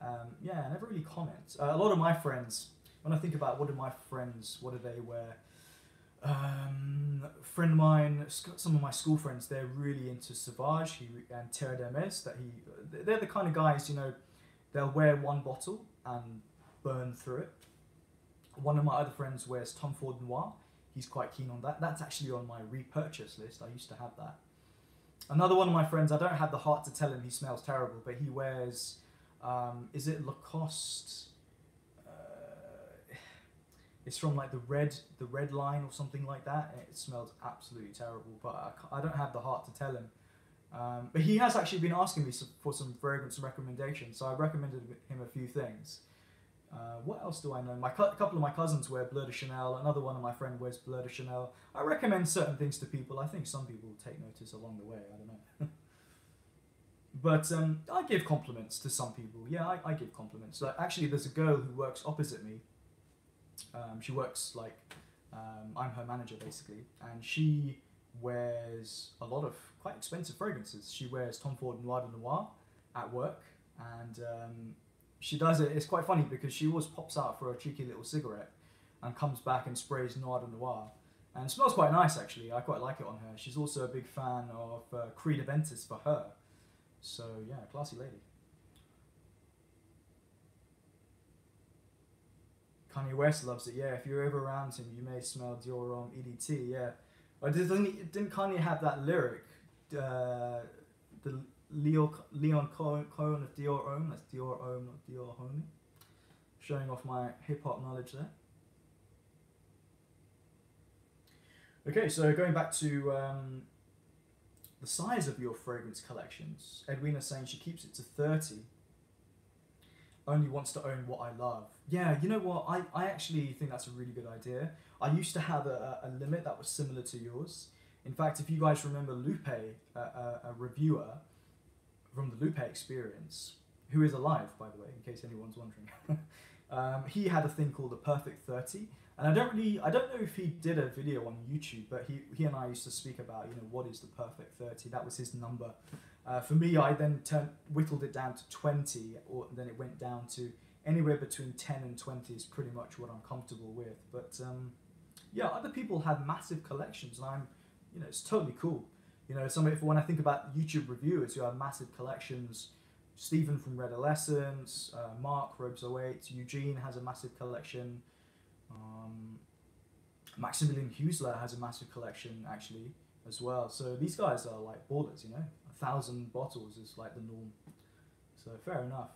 I never really comment. A lot of my friends, when I think about what do my friends, what do they wear? Friend of mine, some of my school friends, they're really into Sauvage and Terre d'Hermes. They're the kind of guys, you know, they'll wear one bottle and burn through it. One of my other friends wears Tom Ford Noir. He's quite keen on that. That's actually on my repurchase list. I used to have that. Another one of my friends, I don't have the heart to tell him he smells terrible, but he wears, is it Lacoste? It's from like the red line or something like that. It smells absolutely terrible, but I don't have the heart to tell him. But he has actually been asking me for some fragrance recommendations, so I recommended him a few things. What else do I know? A couple of my cousins wear Bleu de Chanel. Another one of my friends wears Bleu de Chanel. I recommend certain things to people. I think some people will take notice along the way. I don't know. But I give compliments to some people. Yeah, I give compliments. Like, actually, there's a girl who works opposite me. She works like, I'm her manager basically. And she wears a lot of quite expensive fragrances. She wears Tom Ford Noir de Noir at work. And she does it, it's quite funny because she always pops out for a cheeky little cigarette and comes back and sprays Noir de Noir. And it smells quite nice actually, I quite like it on her. She's also a big fan of Creed Aventus for her. So yeah, classy lady. Kanye West loves it, yeah. If you're ever around him, you may smell Dior Homme EDT, yeah. But didn't Kanye have that lyric? The Leon Cohen of Dior Homme, that's Dior Homme, not Dior Homme. Showing off my hip hop knowledge there. Okay, so going back to the size of your fragrance collections, Edwina's saying she keeps it to 30. Only wants to own what I love. Yeah, you know what? I actually think that's a really good idea. I used to have a limit that was similar to yours. In fact, if you guys remember Lupe, a reviewer from the Lupe Experience, who is alive, by the way, in case anyone's wondering, he had a thing called the Perfect 30. And I don't know if he did a video on YouTube, but he and I used to speak about, you know, what is the perfect 30. That was his number. For me, I then whittled it down to 20, or then it went down to anywhere between 10 and 20 is pretty much what I'm comfortable with. But yeah, other people have massive collections, and you know, it's totally cool. You know, when I think about YouTube reviewers who have massive collections, Stephen from Red Adolescence, Mark, Robes 08, Eugene has a massive collection. Maximilian Huesler has a massive collection actually as well. So these guys are like ballers, you know. 1,000 bottles is like the norm. So fair enough.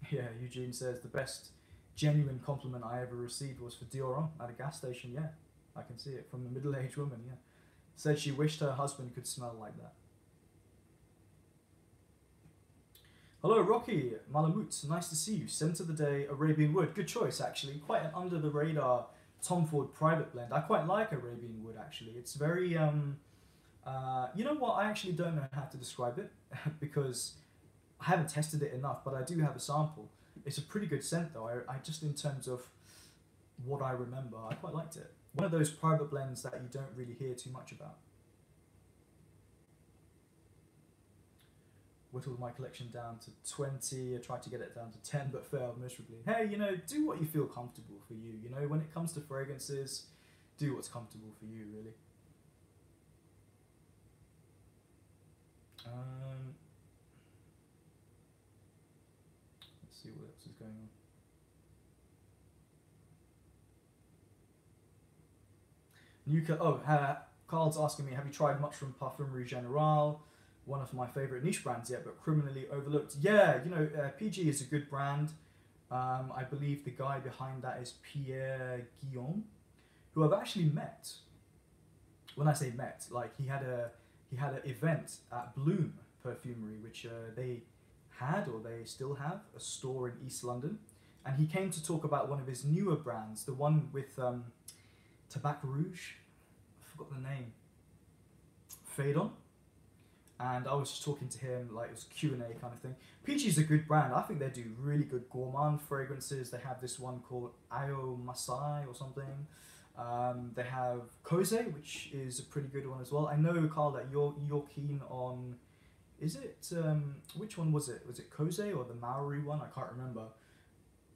Yeah, Eugene says the best genuine compliment I ever received was for Dior Homme at a gas station. Yeah, I can see it from a middle-aged woman. Yeah, said she wished her husband could smell like that. Hello, Rocky Malamut. Nice to see you. Scent of the day, Arabian Wood. Good choice, actually. Quite an under-the-radar Tom Ford private blend. I quite like Arabian Wood, actually. It's very, you know what? I actually don't know how to describe it because I haven't tested it enough, but I do have a sample. It's a pretty good scent, though. I just, in terms of what I remember, I quite liked it. One of those private blends that you don't really hear too much about. Whittled my collection down to 20. I tried to get it down to 10, but failed miserably. Hey, you know, do what you feel comfortable for you. You know, when it comes to fragrances, do what's comfortable for you, really. Let's see what else is going on. Carl's asking me, have you tried much from Parfumerie Générale? One of my favourite niche brands yet, but criminally overlooked. Yeah, you know, PG is a good brand. I believe the guy behind that is Pierre Guillaume, who I've actually met. When I say met, like he had an event at Bloom Perfumery, which they had, or they still have, a store in East London, and he came to talk about one of his newer brands, the one with Tobacco Rouge. I forgot the name. Fade On. And I was just talking to him, like it was Q&A kind of thing. Peachy's a good brand. I think they do really good gourmand fragrances. They have this one called Ayo Masai or something. They have Kose, which is a pretty good one as well. I know, Carl, that you're keen on, is it, which one was it? Was it Kose or the Maori one? I can't remember.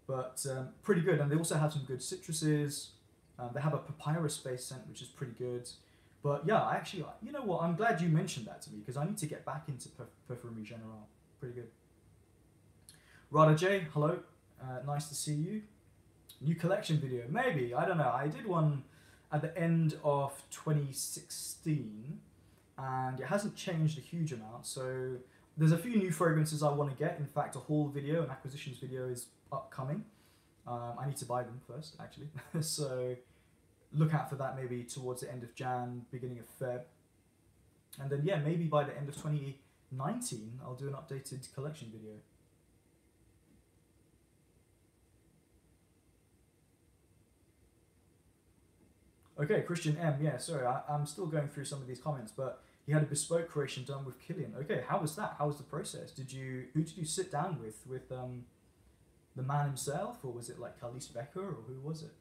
But pretty good. And they also have some good citruses. They have a papyrus-based scent, which is pretty good. But yeah, actually, you know what? I'm glad you mentioned that to me because I need to get back into Perfumerie Générale. Pretty good. Rada J, hello. Nice to see you. New collection video. Maybe. I don't know. I did one at the end of 2016 and it hasn't changed a huge amount. So there's a few new fragrances I want to get. In fact, a haul video, an acquisitions video is upcoming. I need to buy them first, actually. So look out for that maybe towards the end of Jan, beginning of Feb. And then, yeah, maybe by the end of 2019, I'll do an updated collection video. Okay, Christian M. Yeah, sorry, I'm still going through some of these comments, but he had a bespoke creation done with Killian. Okay, how was that? How was the process? Who did you sit down with? With the man himself, or was it like Khalees Becker, or who was it?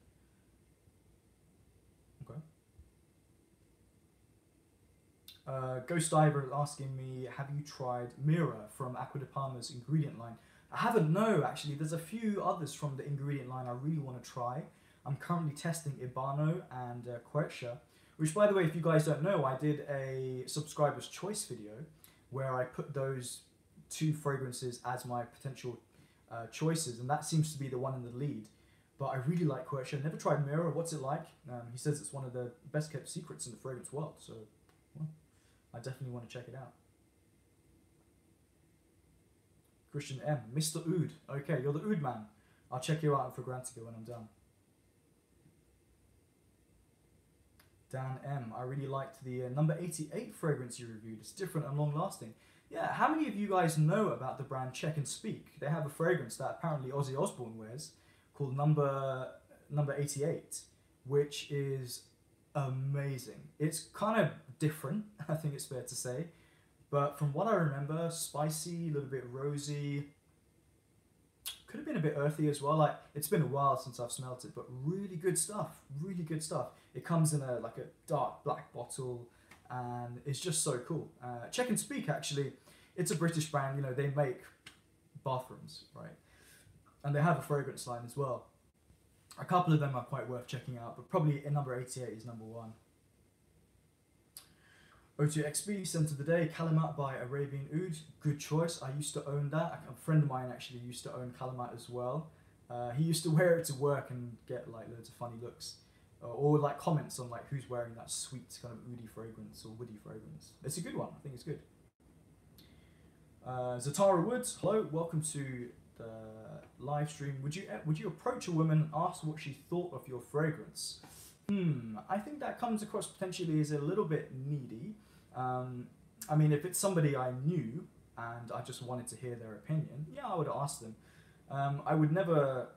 Ghost Diver is asking me, have you tried Mira from Acqua di Parma's ingredient line? I haven't, no, actually. There's a few others from the ingredient line I really want to try. I'm currently testing Ibano and Quercia, which, by the way, if you guys don't know, I did a subscriber's choice video where I put those two fragrances as my potential choices, and that seems to be the one in the lead. But I really like Quercia. Never tried Mira. What's it like? He says it's one of the best kept secrets in the fragrance world, so well, I definitely want to check it out. Christian M. Mr. Oud. Okay, you're the Oud man. I'll check you out in Fragrantica when I'm done. Dan M. I really liked the number 88 fragrance you reviewed. It's different and long lasting. Yeah, how many of you guys know about the brand Check and Speak? They have a fragrance that apparently Ozzy Osbourne wears called number 88, which is amazing. It's kind of different, I think it's fair to say. But from what I remember, spicy, a little bit rosy. Could have been a bit earthy as well. Like, it's been a while since I've smelt it, but really good stuff. Really good stuff. It comes in a dark black bottle, and it's just so cool. Check and Speak, actually, it's a British brand. You know, they make bathrooms, right? And they have a fragrance line as well. A couple of them are quite worth checking out, but probably number 88 is number one. O2XB, Scent of the Day, Calamat by Arabian Oud. Good choice. I used to own that. A friend of mine actually used to own Calamat as well. He used to wear it to work and get like loads of funny looks. Or like comments on like who's wearing that sweet kind of oody fragrance or woody fragrance. It's a good one. I think it's good. Zatara Woods, hello. Welcome to the live stream. Would you approach a woman and ask what she thought of your fragrance? I think that comes across potentially as a little bit needy. I mean, if it's somebody I knew and I just wanted to hear their opinion, yeah, I would ask them. I would never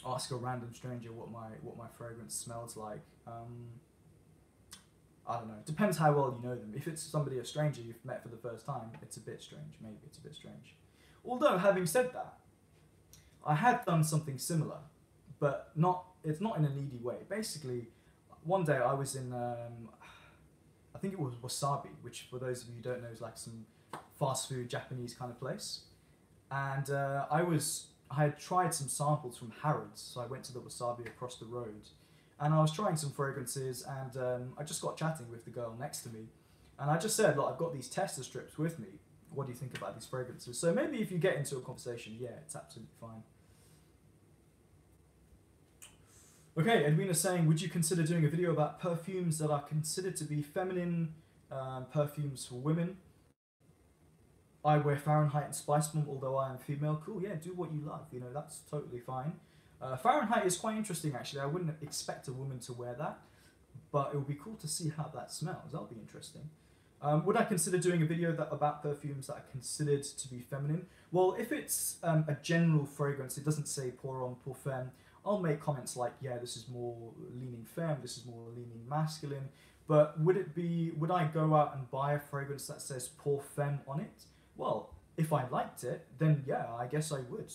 ask a random stranger what my fragrance smells like. I don't know. It depends how well you know them. If it's a stranger you've met for the first time, it's a bit strange. Maybe it's a bit strange. Although, having said that, I had done something similar, but it's not in a needy way. Basically, one day I was in, I think it was Wasabi, which for those of you who don't know is like some fast food Japanese kind of place. And I had tried some samples from Harrods, so I went to the Wasabi across the road. And I was trying some fragrances, and I just got chatting with the girl next to me. And I just said, look, I've got these tester strips with me. What do you think about these fragrances? So maybe if you get into a conversation, yeah, it's absolutely fine. Okay, Edwina's saying, would you consider doing a video about perfumes that are considered to be feminine perfumes for women? I wear Fahrenheit and Spice Bomb, although I am female. Cool, yeah, do what you love. You know, that's totally fine. Fahrenheit is quite interesting, actually. I wouldn't expect a woman to wear that, but it would be cool to see how that smells. That'll be interesting. Would I consider doing a video about perfumes that are considered to be feminine? Well, if it's a general fragrance, it doesn't say pour homme, pour femme, I'll make comments like, yeah, this is more leaning femme, this is more leaning masculine. But would I go out and buy a fragrance that says pour femme on it? Well, if I liked it, then yeah, I guess I would.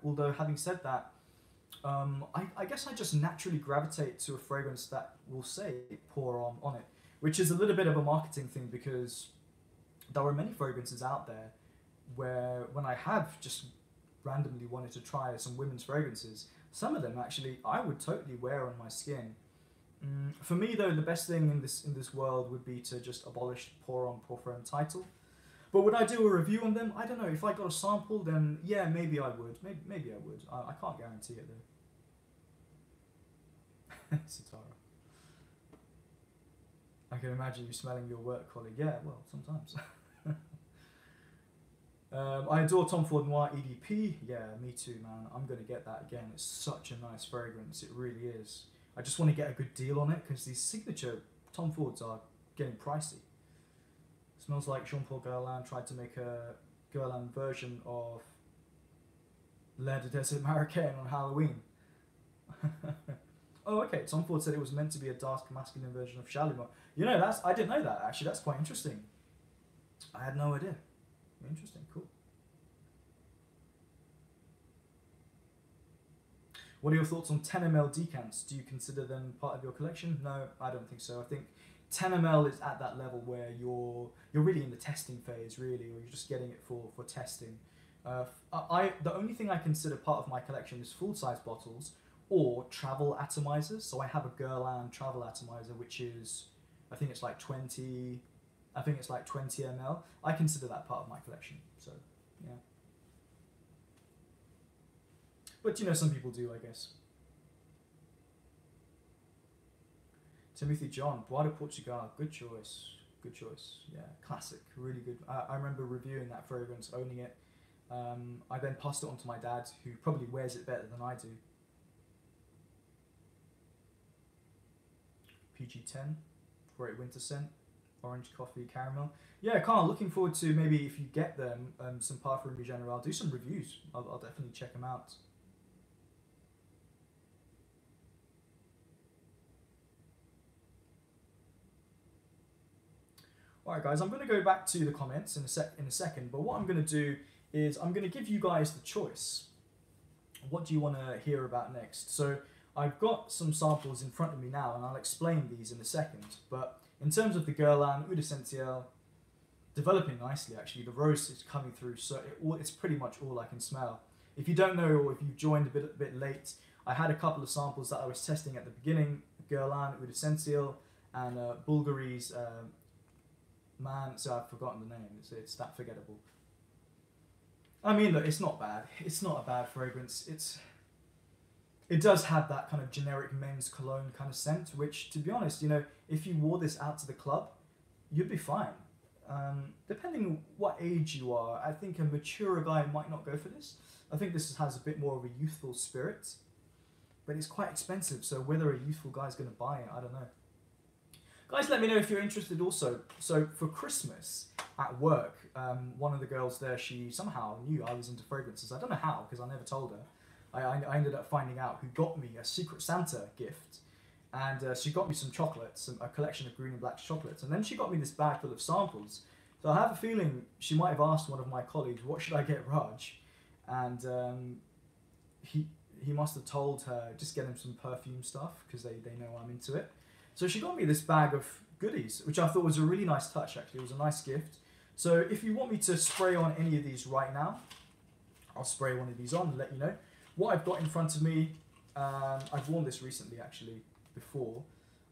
Although having said that, I guess I just naturally gravitate to a fragrance that will say pour homme on it, which is a little bit of a marketing thing because there are many fragrances out there where when I have just randomly wanted to try some women's fragrances, some of them actually I would totally wear on my skin. For me though, the best thing in this world would be to just abolish pour homme, pour femme title. But would I do a review on them? I don't know. If I got a sample, then yeah, maybe I would. Maybe I would. I can't guarantee it though. Satara. I can imagine you smelling your work colleague. Yeah, well, sometimes. I adore Tom Ford Noir EDP. Yeah, me too, man. I'm going to get that again. It's such a nice fragrance. It really is. I just want to get a good deal on it because these signature Tom Fords are getting pricey. Smells like Jean-Paul Guerlain tried to make a Guerlain version of L'air de Desert Marocain on Halloween. Oh, okay. Tom Ford said it was meant to be a dark masculine version of Chalumeau. You know, I didn't know that, actually. That's quite interesting. I had no idea. Interesting, cool. What are your thoughts on 10 ml decants? Do you consider them part of your collection? No, I don't think so. I think 10 ml is at that level where you're really in the testing phase, really, or you're just getting it for testing. The only thing I consider part of my collection is full-size bottles or travel atomizers. So I have a Guerlain travel atomizer, which is, I think it's like 20 ml. I consider that part of my collection, so yeah. But you know, some people do, I guess. Timothy John, Bois de Portugal, good choice, yeah, classic, really good. I remember reviewing that fragrance, owning it. I then passed it on to my dad, who probably wears it better than I do. PG10, great winter scent, orange coffee, caramel. Yeah, Carl, looking forward to maybe if you get them, some Parfum General, do some reviews. I'll definitely check them out. Alright guys, I'm going to go back to the comments in a second, but what I'm going to do is I'm going to give you guys the choice. What do you want to hear about next? So I've got some samples in front of me now and I'll explain these in a second, but in terms of the Guerlain Oud Essentiel, developing nicely actually. The rose is coming through, so it's pretty much all I can smell. If you don't know, or if you've joined a bit late, I had a couple of samples that I was testing at the beginning, Guerlain Oud Essentiel and Bulgari's Man, so I've forgotten the name, it's that forgettable. I mean, look, it's not bad. It's not a bad fragrance. It does have that kind of generic men's cologne kind of scent, which, to be honest, you know, if you wore this out to the club, you'd be fine. Depending on what age you are, I think a mature guy might not go for this. I think this has a bit more of a youthful spirit, but it's quite expensive, so whether a youthful guy's going to buy it, I don't know. Guys, let me know if you're interested also. So for Christmas at work, one of the girls there, she somehow knew I was into fragrances. I don't know how, because I never told her. I ended up finding out who got me a Secret Santa gift. And she got me some chocolates, a collection of green and black chocolates. And then she got me this bag full of samples. So I have a feeling she might have asked one of my colleagues, what should I get Raj? And he must have told her, just get him some perfume stuff, because they know I'm into it. So she got me this bag of goodies, which I thought was a really nice touch, actually. It was a nice gift. So if you want me to spray on any of these right now, I'll spray one of these on and let you know. What I've got in front of me, I've worn this recently, actually, before.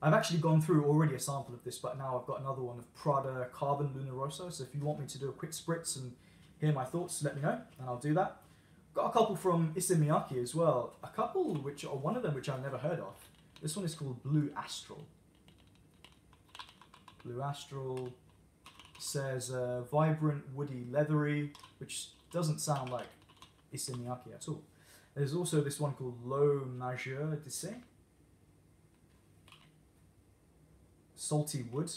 I've actually gone through already a sample of this, but now I've got another one of Prada Carbon Luna Rossa. So if you want me to do a quick spritz and hear my thoughts, let me know, and I'll do that. Got a couple from Issey Miyake as well. A couple, one of them which I've never heard of. This one is called Blue Astral. Blue Astral says vibrant, woody, leathery, which doesn't sound like Issey Miyake at all. There's also this one called L'Eau Majeure d'Issey. Salty wood.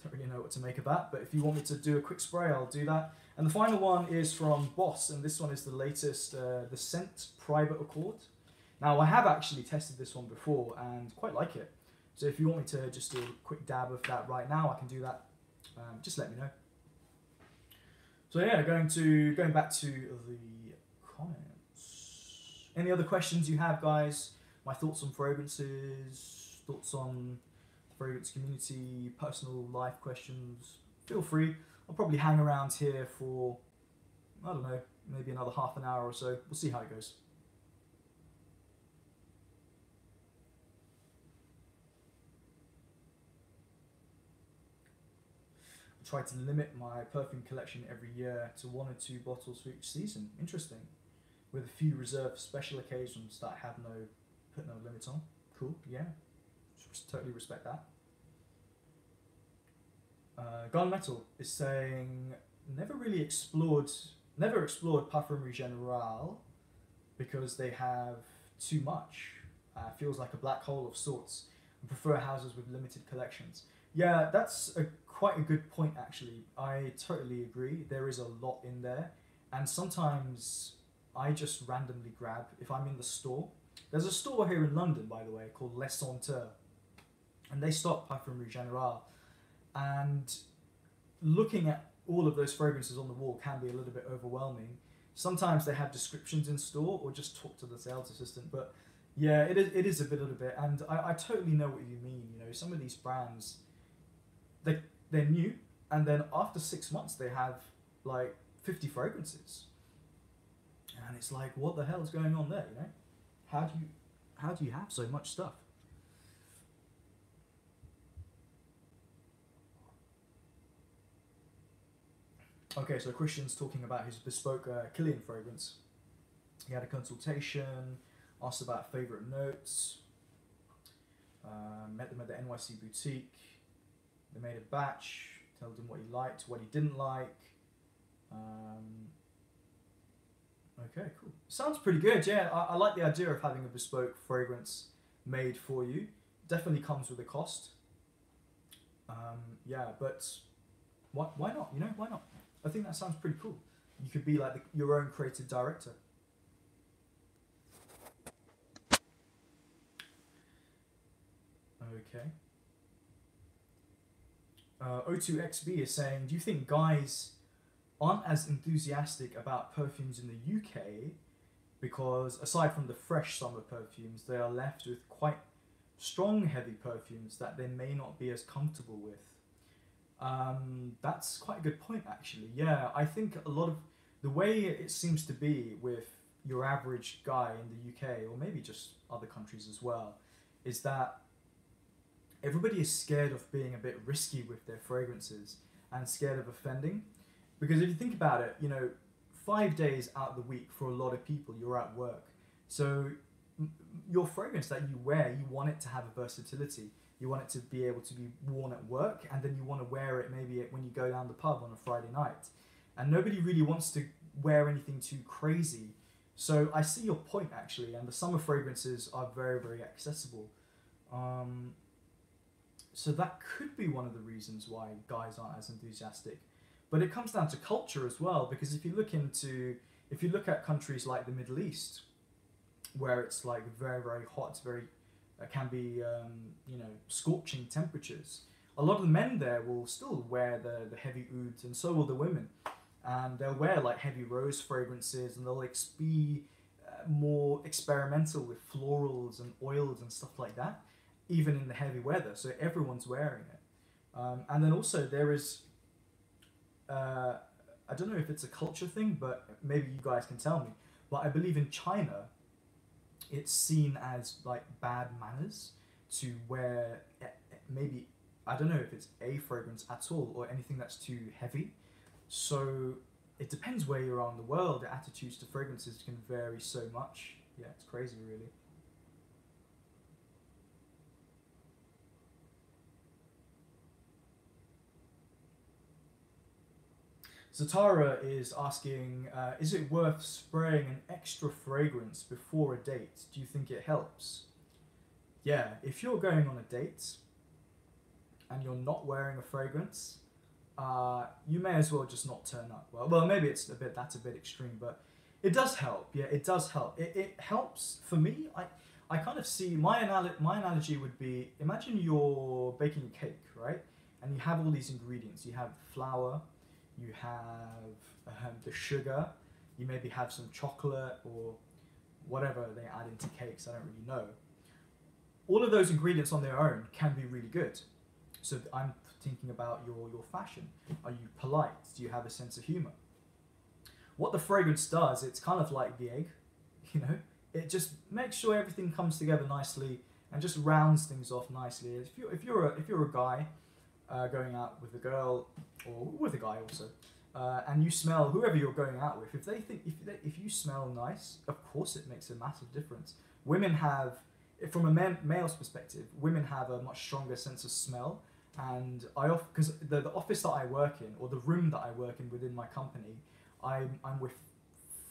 Don't really know what to make of that, but if you want me to do a quick spray, I'll do that. And the final one is from Boss, and this one is the latest, the Scent Private Accord. Now, I have actually tested this one before and quite like it. So if you want me to just do a quick dab of that right now, I can do that. Just let me know. So yeah, going back to the comments. Any other questions you have, guys? My thoughts on fragrances, thoughts on the fragrance community, personal life questions. Feel free. I'll probably hang around here for, I don't know, maybe another half an hour or so. We'll see how it goes. I try to limit my perfume collection every year to 1 or 2 bottles for each season. Interesting. With a few reserved for special occasions that I have put no limit on. Cool, yeah. Totally respect that. Gunmetal is saying never explored Parfumerie Générale because they have too much. Feels like a black hole of sorts. And prefer houses with limited collections. Yeah, that's quite a good point actually. I totally agree. There is a lot in there, and sometimes I just randomly grab if I'm in the store. There's a store here in London, by the way, called Les Senteurs, and they stock Parfumerie Générale. And looking at all of those fragrances on the wall can be a little bit overwhelming. Sometimes they have descriptions in store or just talk to the sales assistant. But yeah, it is a little bit. And I totally know what you mean. You know, some of these brands, they're new, and then after 6 months they have like 50 fragrances. And it's like, what the hell is going on there, you know? How do you have so much stuff? Okay, so Christian's talking about his bespoke Killian fragrance. He had a consultation, asked about favourite notes, met them at the NYC boutique. They made a batch, told him what he liked, what he didn't like. Okay, cool. Sounds pretty good, yeah. I like the idea of having a bespoke fragrance made for you. Definitely comes with a cost. Yeah, but why not? You know, why not? I think that sounds pretty cool. You could be like your own creative director. Okay. O2XB is saying, do you think guys aren't as enthusiastic about perfumes in the UK because aside from the fresh summer perfumes, they are left with quite strong heavy perfumes that they may not be as comfortable with? That's quite a good point actually. Yeah, I think a lot of the way it seems to be with your average guy in the UK, or maybe just other countries as well, is that everybody is scared of being a bit risky with their fragrances and scared of offending. Because if you think about it, you know, 5 days out of the week for a lot of people, you're at work. So your fragrance that you wear, you want it to have a versatility. You want it to be able to be worn at work, and then you want to wear it maybe when you go down the pub on a Friday night. And nobody really wants to wear anything too crazy. So I see your point actually, and the summer fragrances are very, very accessible. So that could be one of the reasons why guys aren't as enthusiastic. But it comes down to culture as well, because if you look at countries like the Middle East, where it's like very, very hot, can be scorching temperatures. A lot of the men there will still wear the heavy ouds, and so will the women. And they'll wear like heavy rose fragrances, and they'll be more experimental with florals and oils and stuff like that, even in the heavy weather. So everyone's wearing it. And then also there is, I don't know if it's a culture thing, but maybe you guys can tell me, but I believe in China, it's seen as like bad manners to wear maybe, I don't know if it's a fragrance at all or anything that's too heavy. So it depends where you are in the world. The attitudes to fragrances can vary so much. Yeah, it's crazy really. Zatara is asking, is it worth spraying an extra fragrance before a date? Do you think it helps? Yeah, if you're going on a date, and you're not wearing a fragrance, you may as well just not turn up. Well, maybe that's a bit extreme, but it does help. Yeah, it does help. It helps for me. I kind of see my analogy would be, imagine you're baking a cake, right? And you have all these ingredients. You have flour, you have the sugar, you maybe have some chocolate or whatever they add into cakes. I don't really know. All of those ingredients on their own can be really good. So I'm thinking about your fashion. Are you polite? Do you have a sense of humor? What the fragrance does, it's kind of like the egg, you know. It just makes sure everything comes together nicely and just rounds things off nicely. If you're a guy going out with a girl or with a guy also, and you smell whoever you're going out with, if you smell nice, of course it makes a massive difference. Women have, from a male's perspective, women have a much stronger sense of smell. And because the office that I work in, or the room that I work in within my company, I'm with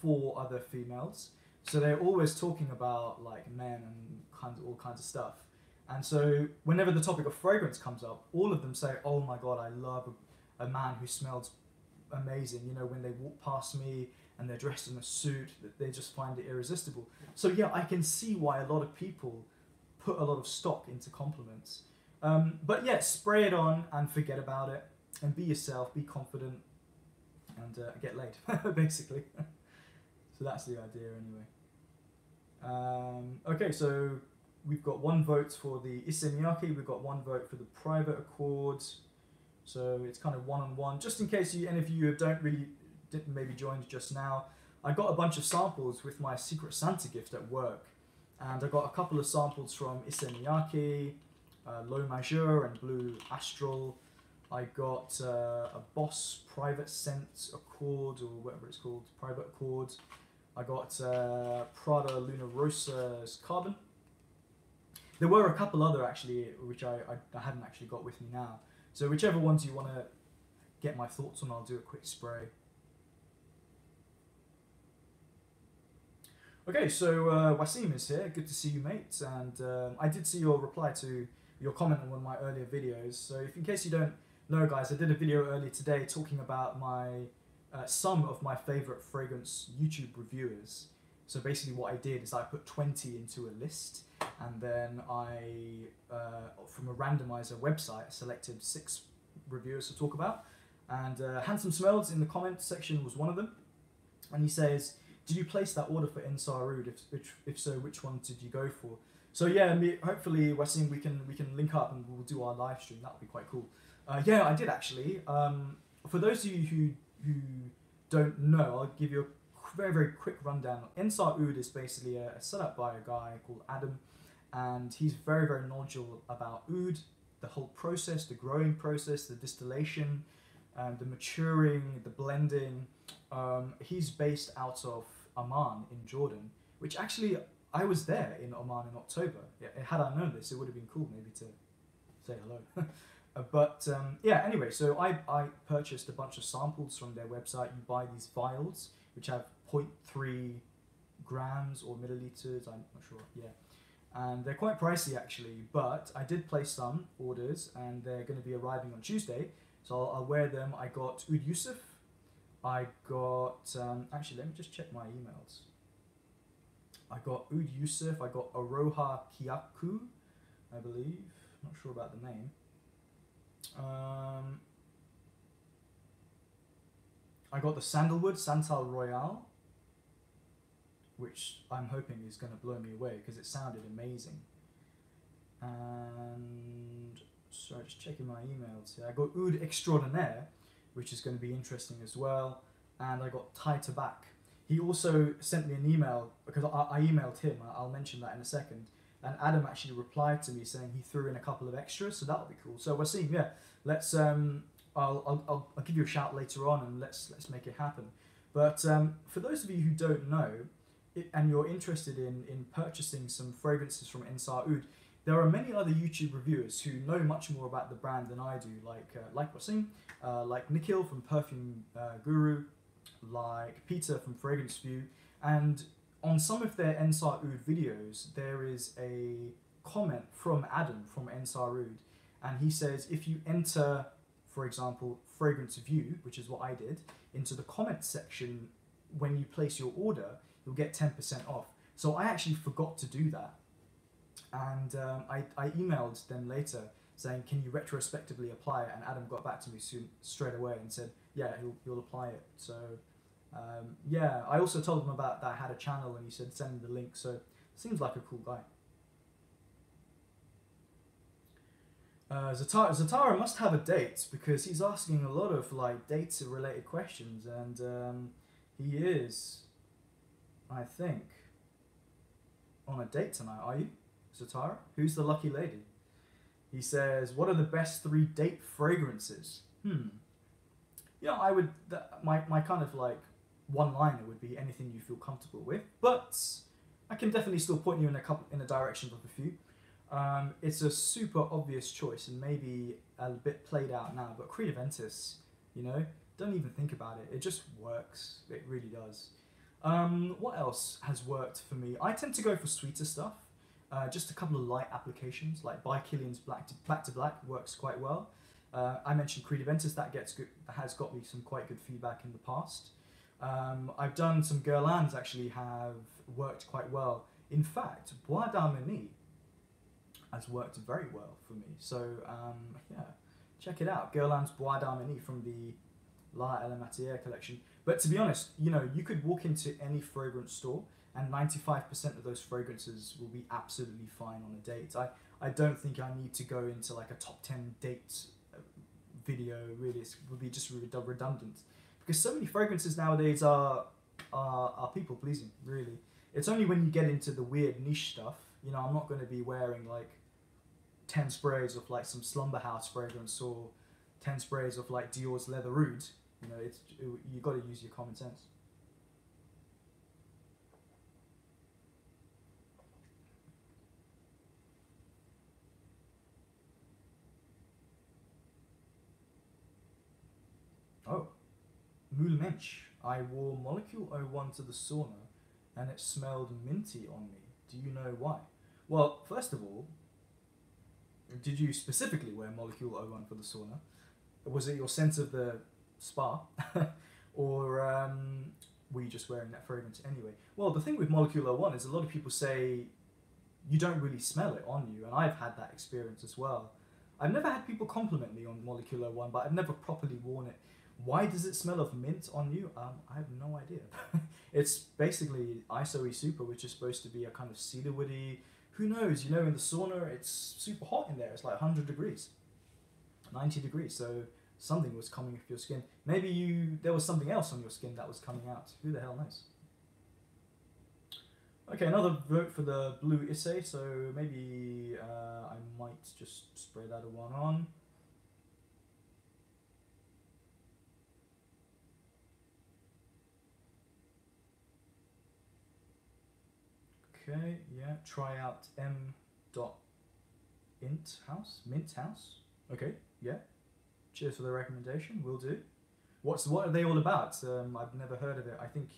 4 other females. So they're always talking about like men and all kinds of stuff. And so whenever the topic of fragrance comes up, all of them say, "Oh my God, I love a man who smells amazing." You know, when they walk past me and they're dressed in a suit, they just find it irresistible. So yeah, I can see why a lot of people put a lot of stock into compliments. But yeah, spray it on and forget about it, and be yourself, be confident, and get laid, basically. So that's the idea anyway. Okay, so we've got 1 vote for the Issey Miyake, we've got 1 vote for the private accord. So it's kind of 1-on-1. Just in case any of you didn't maybe joined just now, I got a bunch of samples with my Secret Santa gift at work. And I got a couple of samples from Issey Miyake, Low Majeur and Blue Astral. I got a Boss Private Scent Accord, or whatever it's called, Private Accord. I got Prada Luna Rosa's Carbon. There were a couple other actually, which I hadn't actually got with me now. So whichever ones you want to get my thoughts on, I'll do a quick spray. Okay, so Wasim is here. Good to see you, mate. And I did see your reply to your comment on one of my earlier videos. So if in case you don't know, guys, I did a video earlier today talking about some of my favorite fragrance YouTube reviewers. So basically what I did is I put 20 into a list, and then I, from a randomizer website, selected 6 reviewers to talk about. And Handsome Smells in the comments section was one of them. And he says, "Did you place that order for Ensar Oud? If so, which one did you go for?" So yeah, hopefully, Wasim, we can link up and we'll do our live stream. That would be quite cool. Yeah, I did actually. For those of you who don't know, I'll give you a very, very quick rundown. Ensar Oud is basically a setup by a guy called Adam, and he's very, very knowledgeable about oud, the whole process, the growing process, the distillation, the maturing, the blending. He's based out of Amman in Jordan, which actually I was there in Oman in October. Yeah, had I known this, it would have been cool maybe to say hello. But yeah, anyway, so I purchased a bunch of samples from their website. You buy these vials, which have 0.3 grams or milliliters, I'm not sure, yeah. And they're quite pricey actually, but I did place some orders and they're going to be arriving on Tuesday. So I'll wear them. I got Oud Yusuf. I got, actually let me just check my emails. I got Oud Yusuf, I got Aroha Kyaku, I believe. Not sure about the name. I got the Sandalwood, Santal Royale, which I'm hoping is going to blow me away because it sounded amazing. And sorry, just checking my emails here. I got Oud Extraordinaire, which is going to be interesting as well. And I got Thai Tabac. He also sent me an email because I emailed him. I'll mention that in a second. And Adam actually replied to me saying he threw in a couple of extras, so that'll be cool. So we're seeing, yeah. Let's I'll give you a shout later on and let's make it happen. But for those of you who don't know, and you're interested in purchasing some fragrances from Ensar Oud, there are many other YouTube reviewers who know much more about the brand than I do, like Wasim, like Nikhil from Perfume Guru, like Peter from Fragrance View, and on some of their Ensar Oud videos, there is a comment from Adam from Ensar Oud, and he says if you enter, for example, fragrance view, which is what I did, into the comments section when you place your order, you'll get 10% off. So I actually forgot to do that, and I emailed them later saying, can you retrospectively apply it? And Adam got back to me straight away and said, yeah, he'll apply it. So yeah, I also told him about that I had a channel, and he said send me the link. So seems like a cool guy. Zatara must have a date, because he's asking a lot of like data related questions, and he is, I think, on a date tonight. Are you, Zatara? Who's the lucky lady? He says, what are the best 3 date fragrances? Yeah, I would, my kind of like one-liner would be anything you feel comfortable with, but I can definitely still point you in a direction of a few. It's a super obvious choice and maybe a bit played out now, but Creed Aventus, you know, don't even think about it. It just works. It really does. What else has worked for me? I tend to go for sweeter stuff. Just a couple of light applications, like by Killian's Back to Black works quite well. I mentioned Creed Aventus, that has got me some quite good feedback in the past. I've done some Guerlains actually have worked quite well. In fact, Bois d'Harmonie has worked very well for me. So yeah, check it out. Guerlain's Bois d'Harmonie from the La et la Matière collection. But to be honest, you know, you could walk into any fragrance store and 95% of those fragrances will be absolutely fine on a date. I don't think I need to go into like a top 10 date video, really. It would be just redundant. Because so many fragrances nowadays are people pleasing, really. It's only when you get into the weird niche stuff, you know, I'm not going to be wearing like 10 sprays of like some Slumber House fragrance or 10 sprays of like Dior's Leather Oud. You know, you got to use your common sense. Oh, Moule Mensch. I wore Molecule 01 to the sauna and it smelled minty on me. Do you know why? Well, first of all, did you specifically wear Molecule 01 for the sauna? Was it your sense of the spa? Or were you just wearing that fragrance anyway? Well, the thing with Molecule 01 is a lot of people say you don't really smell it on you, and I've had that experience as well. I've never had people compliment me on Molecule 01, but I've never properly worn it. Why does it smell of mint on you? I have no idea. It's basically ISOE Super, which is supposed to be a kind of cedarwoody. Who knows? You know, in the sauna, it's super hot in there. It's like 100 degrees, 90 degrees. So something was coming off your skin. Maybe there was something else on your skin that was coming out. Who the hell knows? Okay, another vote for the blue Issei. So maybe I might just spray that one on. Okay, yeah, try out Mint House. Okay, yeah. Cheers for the recommendation, will do. What are they all about? I've never heard of it. I think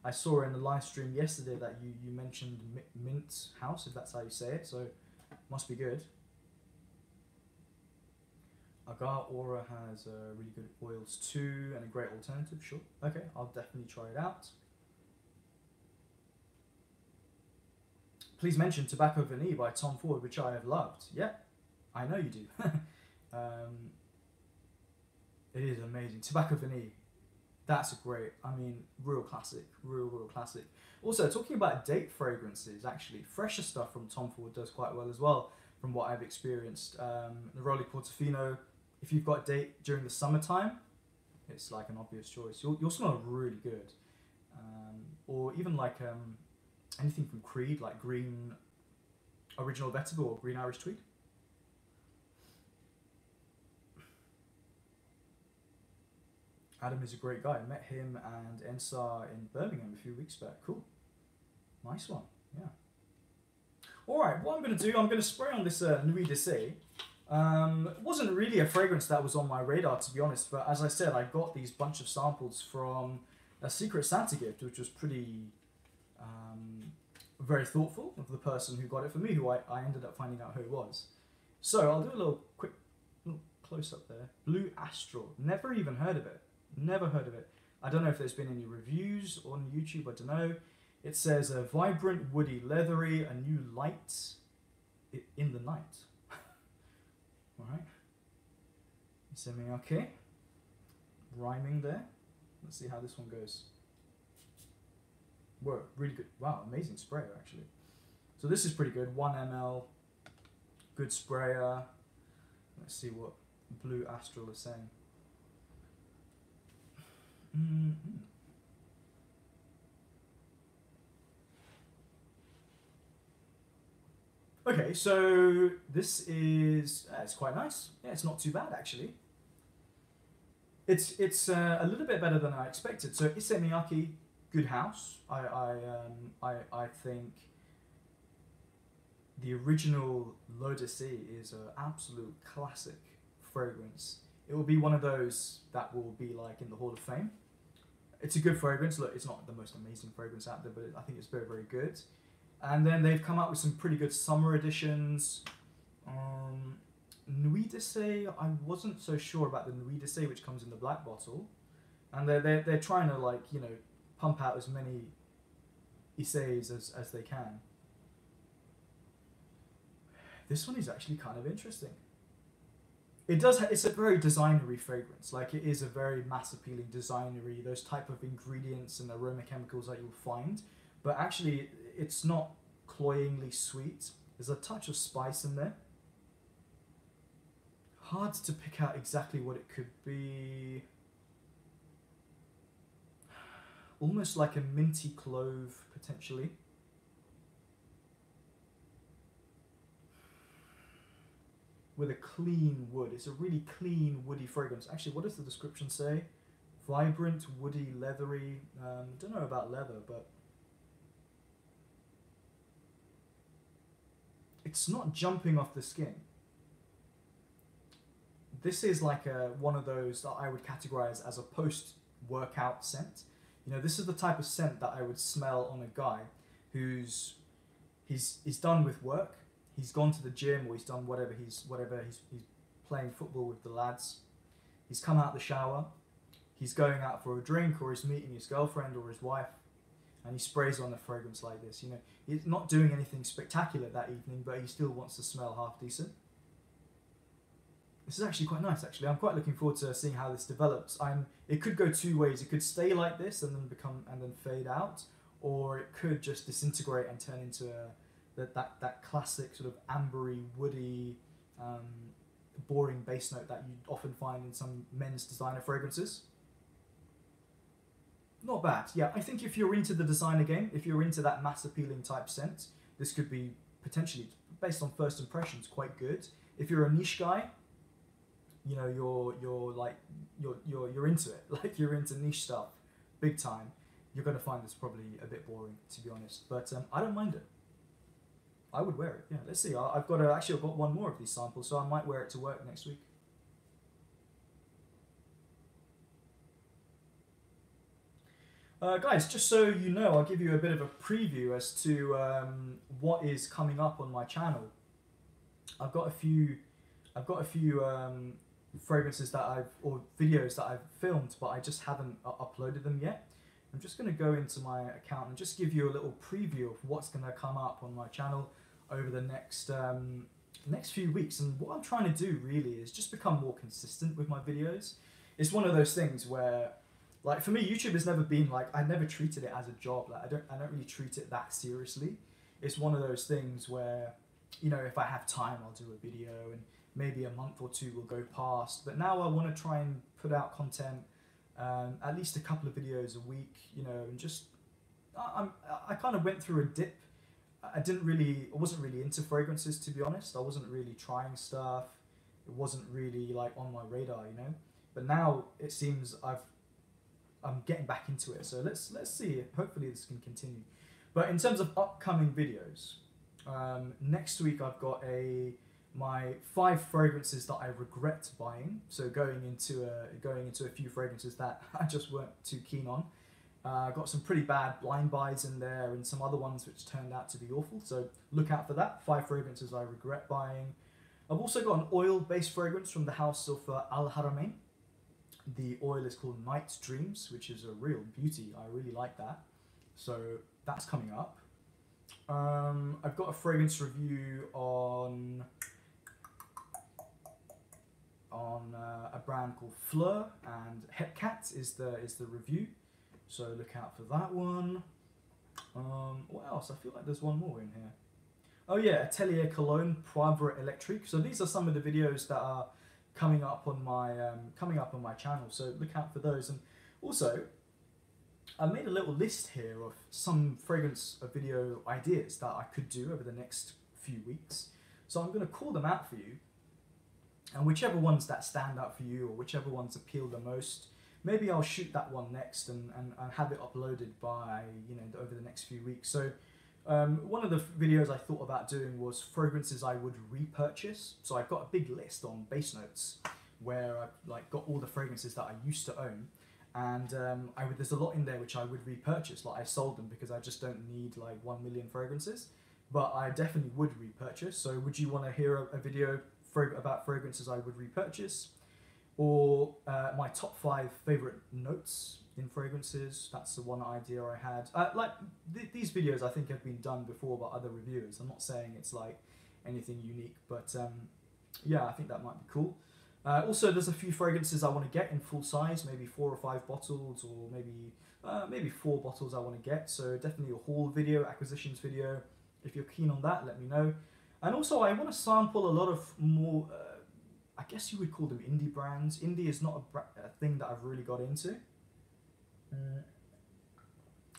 I saw in the live stream yesterday that you mentioned Mint House, if that's how you say it, so must be good. Agar Aura has really good oils too, and a great alternative, sure. Okay, I'll definitely try it out. Please mention Tobacco Vanille by Tom Ford, which I have loved. Yeah, I know you do. It is amazing. Tobacco Vanille, that's a great, I mean, real classic, real classic. Also, talking about date fragrances, actually, fresher stuff from Tom Ford does quite well as well, from what I've experienced. Neroli Portofino, if you've got a date during the summertime, it's like an obvious choice. You'll smell really good. Or even like anything from Creed, like Green Original Vetiver or Green Irish Tweed. Adam is a great guy. I met him and Ensar in Birmingham a few weeks back. Cool. Nice one. Yeah. Alright, what I'm going to do, I'm going to spray on this Nuit d'Essai. It wasn't really a fragrance that was on my radar, to be honest, but as I said, I got these bunch of samples from a Secret Santa gift, which was pretty very thoughtful of the person who got it for me, who I ended up finding out who it was. So I'll do a little quick little close up there. Blue Astral. Never even heard of it. Never heard of it. I don't know if there's been any reviews on YouTube. I don't know. It says a vibrant, woody, leathery, a new light in the night. All right. Semi-okay. Rhyming there. Let's see how this one goes. Whoa, really good. Wow, amazing sprayer actually. So this is pretty good. 1 ml. Good sprayer. Let's see what Blue Astral is saying. Okay, so this is it's quite nice. Yeah, it's not too bad actually. It's a little bit better than I expected. So Issey Miyake, good house. I think the original L'Eau d'Issey is an absolute classic fragrance. It will be one of those that will be like in the Hall of Fame. It's a good fragrance. Look, it's not the most amazing fragrance out there, but I think it's very, very good. And then they've come out with some pretty good summer editions. Nuit d'Issey, I wasn't so sure about the Nuit d'Issey, which comes in the black bottle. And they're trying to, like, you know, pump out as many Isseys as they can. This one is actually kind of interesting. It's a very designery fragrance. Like, it is a very mass appealing designery, those type of ingredients and aroma chemicals that you'll find. But actually, it's not cloyingly sweet. There's a touch of spice in there. Hard to pick out exactly what it could be. Almost like a minty clove, potentially. With a clean wood. It's a really clean, woody fragrance. Actually, what does the description say? Vibrant, woody, leathery. Don't know about leather, but it's not jumping off the skin. This is like one of those that I would categorize as a post-workout scent. You know, this is the type of scent that I would smell on a guy who's he's done with work. He's gone to the gym, or he's done whatever he's playing football with the lads. He's come out the shower. He's going out for a drink, or he's meeting his girlfriend or his wife, and he sprays on a fragrance like this. You know, he's not doing anything spectacular that evening, but he still wants to smell half decent. This is actually quite nice. Actually, I'm quite looking forward to seeing how this develops. It could go two ways. It could stay like this and then fade out, or it could just disintegrate and turn into that classic sort of ambery, woody, boring bass note that you often find in some men's designer fragrances. Not bad. Yeah, I think if you're into the designer game, if you're into that mass appealing type scent, this could be potentially, based on first impressions, quite good. If you're a niche guy, you know, you're into it. Like, you're into niche stuff, big time. You're gonna find this probably a bit boring, to be honest. But I don't mind it. I would wear it. Yeah, let's see. I've got one more of these samples, so I might wear it to work next week. Guys, just so you know, I'll give you a bit of a preview as to what is coming up on my channel. I've got a few fragrances or videos that I've filmed, but I just haven't uploaded them yet. I'm just going to go into my account and just give you a little preview of what's going to come up on my channel over the next few weeks. And what I'm trying to do really is just become more consistent with my videos. It's one of those things where, like, for me, YouTube has never been like, I never treated it as a job. Like, I don't really treat it that seriously. It's one of those things where, you know, if I have time, I'll do a video, and maybe a month or two will go past. But now I want to try and put out content, at least a couple of videos a week, you know, and just, I kind of went through a dip. I wasn't really into fragrances, to be honest. I wasn't really trying stuff. It wasn't really like on my radar, you know. But now it seems I'm getting back into it. So let's see. Hopefully this can continue. But in terms of upcoming videos, next week I've got my 5 fragrances that I regret buying. So going into a few fragrances that I just weren't too keen on. Got some pretty bad blind buys in there, and some other ones which turned out to be awful. So look out for that. 5 fragrances I regret buying. I've also got an oil-based fragrance from the house of Al Haramain. The oil is called Night Dreams, which is a real beauty. I really like that. So that's coming up. I've got a fragrance review on a brand called Fleur, and Hepcat is the review. So look out for that one. What else? I feel like there's one more in here. Oh yeah, Atelier Cologne Poivre Electrique. So these are some of the videos that are coming up on my channel. So look out for those. And also, I made a little list here of some fragrance video ideas that I could do over the next few weeks. So I'm going to call them out for you. And whichever ones that stand out for you, or whichever ones appeal the most, maybe I'll shoot that one next and have it uploaded by, over the next few weeks. So one of the videos I thought about doing was fragrances I would repurchase. So I've got a big list on Base Notes where I've got all the fragrances that I used to own, and there's a lot in there which I would repurchase. Like I sold them because I just don't need like 1 million fragrances, but I definitely would repurchase. So would you want to hear a video about fragrances I would repurchase, or my top 5 favorite notes in fragrances? That's the one idea I had. These videos I think have been done before by other reviewers. I'm not saying it's like anything unique, but yeah, I think that might be cool. Also, there's a few fragrances I want to get in full size, maybe 4 or 5 bottles, or maybe 4 bottles I want to get. So definitely a haul video, acquisitions video. If you're keen on that, let me know. And also, I want to sample a lot of more, I guess you would call them indie brands. Indie is not a thing that I've really got into.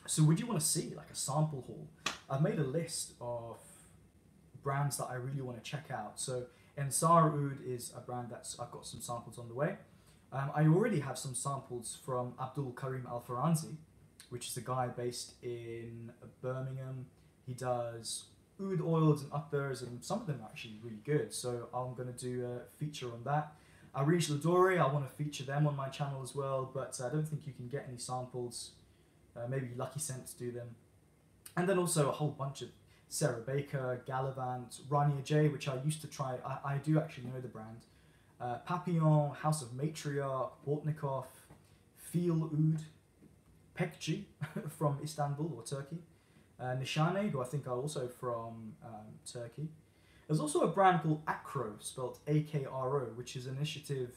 So would you want to see like a sample haul? I've made a list of brands that I really want to check out. So Ensar Oud is a brand I've got some samples on the way. I already have some samples from Abdul Karim Al Faranzi, which is a guy based in Birmingham. He does oud oils and others, and some of them are actually really good. So I'm going to do a feature on that. Arish Ladore, I want to feature them on my channel as well, but I don't think you can get any samples. Maybe Lucky Scents do them. And then also a whole bunch of Sarah Baker, Gallivant, Rania J, which I used to try. I do actually know the brand. Papillon, House of Matriarch, Bortnikov, Feel Oud, Pekci from Istanbul or Turkey. Nishane, who I think are also from Turkey. There's also a brand called Acro, spelled A-K-R-O, which is an initiative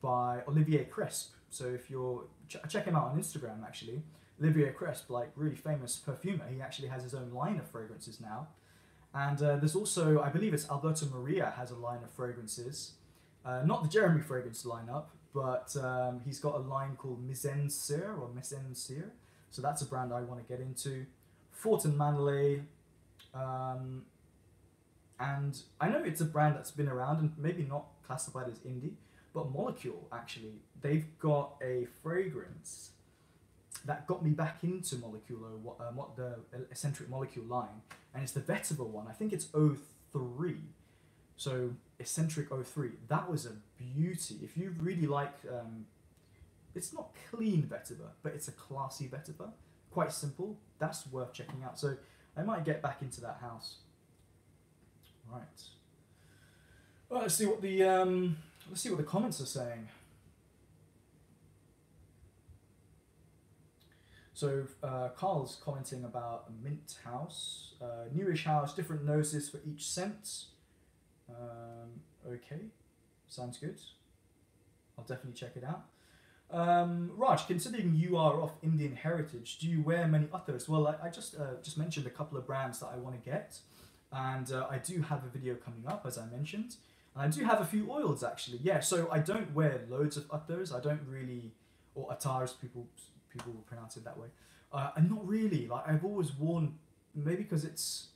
by Olivier Cresp. So if you're, check him out on Instagram actually. Olivier Cresp, like really famous perfumer, he actually has his own line of fragrances now. And there's also, I believe it's Alberto Maria has a line of fragrances. Not the Jeremy fragrance lineup, but he's got a line called Mizen Cyr or Mizen Cyr. So that's a brand I want to get into. Fort and Manley, and I know it's a brand that's been around and maybe not classified as indie, but Molecule actually, they've got a fragrance that got me back into Molecule, the Eccentric Molecule line, and it's the vetiver one. I think it's 03, so Eccentric 03. That was a beauty. If you really like, it's not clean vetiver, but it's a classy vetiver. Quite simple. That's worth checking out. So I might get back into that house. Right. Well, let's see what the comments are saying. So Carl's commenting about a mint house, newish house, different noses for each scent. Okay, sounds good. I'll definitely check it out. Raj, considering you are of Indian heritage, do you wear many others? Well, I just mentioned a couple of brands that I want to get, and I do have a video coming up, as I mentioned. And I do have a few oils, actually. Yeah, so I don't wear loads of others. I don't really, or attars, people will pronounce it that way. And not really. Like I've always worn, maybe because it's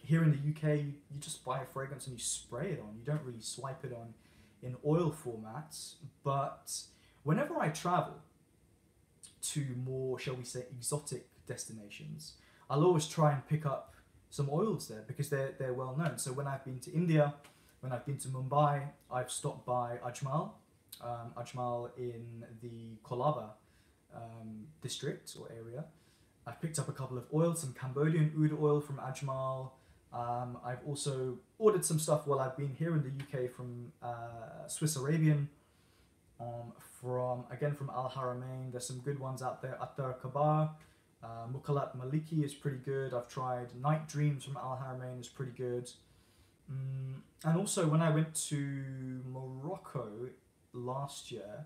here in the UK, you just buy a fragrance and you spray it on. You don't really swipe it on in oil formats, but whenever I travel to more, shall we say, exotic destinations, I'll always try and pick up some oils there because they're well known. So when I've been to India, when I've been to Mumbai, I've stopped by Ajmal, Ajmal in the Kolaba district or area. I've picked up a couple of oils, some Cambodian oud oil from Ajmal, I've also ordered some stuff while I've been here in the UK from Swiss Arabian, from Al Haramain. There's some good ones out there. Attar Kabar, Mukalat Maliki is pretty good. I've tried Night Dreams from Al Haramain is pretty good. And also when I went to Morocco last year,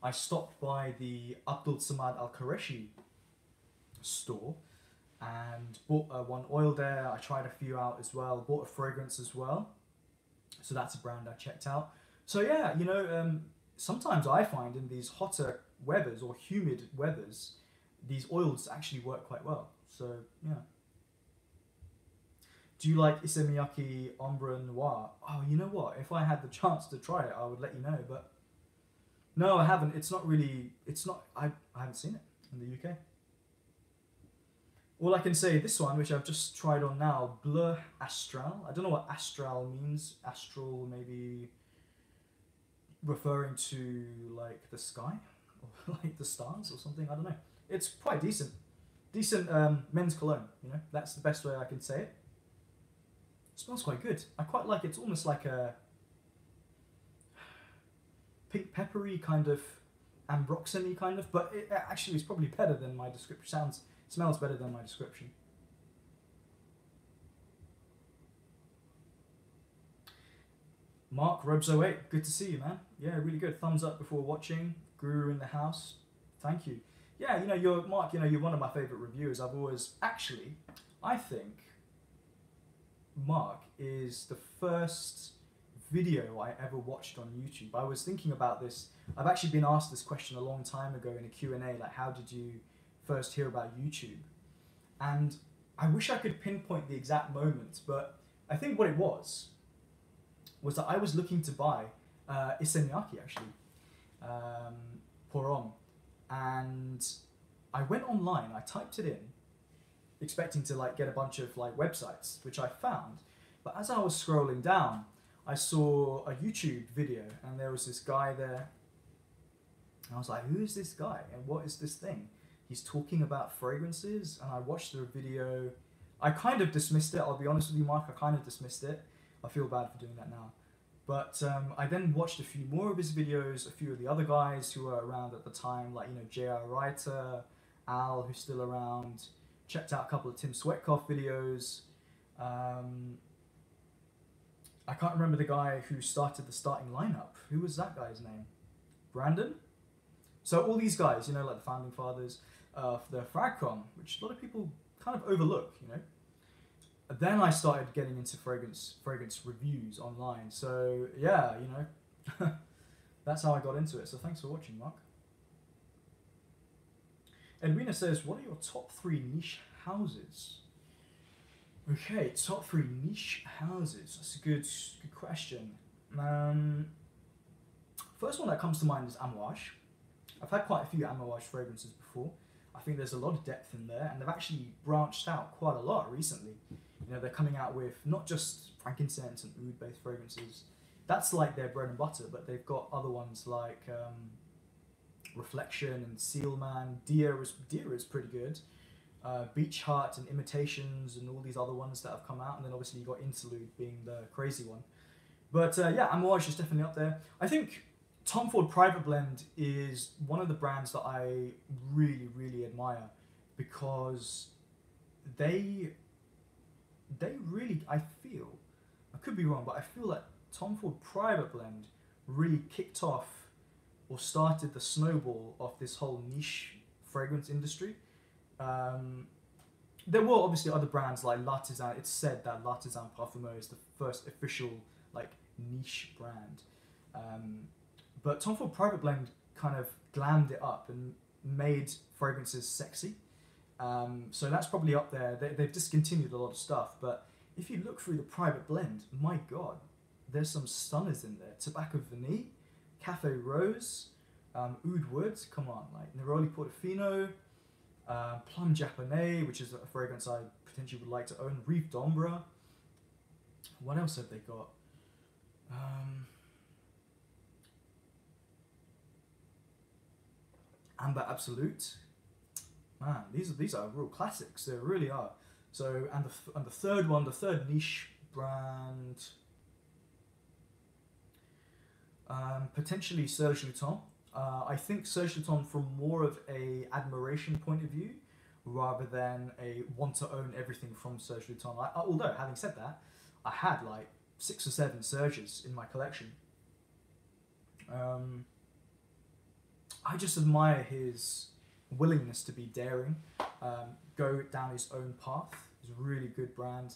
I stopped by the Abdul Samad Al Qureshi store and bought one oil there. I tried a few out as well, bought a fragrance as well. So that's a brand I checked out. So yeah, sometimes I find in these hotter weathers or humid weathers, these oils actually work quite well. So yeah. Do you like Issey Miyake Ombre Noir? Oh, you know what? If I had the chance to try it, I would let you know. But no, I haven't. It's not really. It's not. I haven't seen it in the UK. All I can say, this one, which I've just tried on now, Bleu Astral. I don't know what astral means. Astral, maybe referring to like the sky or like the stars or something. I don't know. It's quite decent. Decent men's cologne. That's the best way I can say it. It smells quite good. I quite like it. It's almost like a pink peppery kind of ambroxany kind of, but it actually is probably better than my description. Smells better than my description. Mark Robzo8, good to see you, man. Yeah, really good. Thumbs up before watching. Guru in the house. Thank you. Yeah, you're Mark. You're one of my favorite reviewers. I think Mark is the first video I ever watched on YouTube. I was thinking about this. I've actually been asked this question a long time ago in a Q&A, like how did you first hear about YouTube? And I wish I could pinpoint the exact moment, but I think what it was that I was looking to buy Issey Miyake actually, Porom, and I went online, I typed it in, expecting to like get a bunch of like websites, which I found, but as I was scrolling down, I saw a YouTube video and there was this guy there, and I was like, who is this guy and what is this thing? He's talking about fragrances, and I watched the video. I kind of dismissed it, I'll be honest with you, Mark, I kind of dismissed it. I feel bad for doing that now. But I then watched a few more of his videos, a few of the other guys who were around at the time, like, J.R. Reiter, Al, who's still around. Checked out a couple of Tim Sweatkoff videos. I can't remember the guy who started the starting lineup. Who was that guy's name? Brandon? So all these guys, like the founding fathers of the FragCon, which a lot of people kind of overlook, Then I started getting into fragrance reviews online. So yeah, that's how I got into it. So thanks for watching, Mark. Edwina says, what are your top 3 niche houses? Okay, top 3 niche houses. That's a good question. First one that comes to mind is Amouage. I've had quite a few Amouage fragrances before. I think there's a lot of depth in there, and they've actually branched out quite a lot recently. They're coming out with not just frankincense and oud-based fragrances. That's like their bread and butter, but they've got other ones like Reflection and Sealman. Deer is pretty good. Beach Heart and Imitations and all these other ones that have come out, and then obviously you got Interlude being the crazy one. But yeah, Amouage is definitely up there. I think Tom Ford Private Blend is one of the brands that I really, really admire, because they really, I feel, I could be wrong, but I feel like Tom Ford Private Blend really kicked off or started the snowball of this whole niche fragrance industry. There were obviously other brands like L'Artisan. It's said that L'Artisan Parfumeur is the first official like niche brand. But Tom Ford Private Blend kind of glammed it up and made fragrances sexy. So that's probably up there. They've discontinued a lot of stuff, but if you look through the Private Blend, my God, there's some stunners in there. Tobacco Vanille, Cafe Rose, Oud Wood, come on, like Neroli Portofino, Plum Japonais, which is a fragrance I potentially would like to own, Reef d'Ombre. What else have they got? Amber Absolute. Man, these are real classics. They really are. So, and the third one, the third niche brand, potentially Serge Luton. I think Serge Luton from more of a admiration point of view, rather than a want to own everything from Serge Luton. Although, having said that, I had like 6 or 7 Serges in my collection. I just admire his willingness to be daring, go down his own path. It's a really good brand,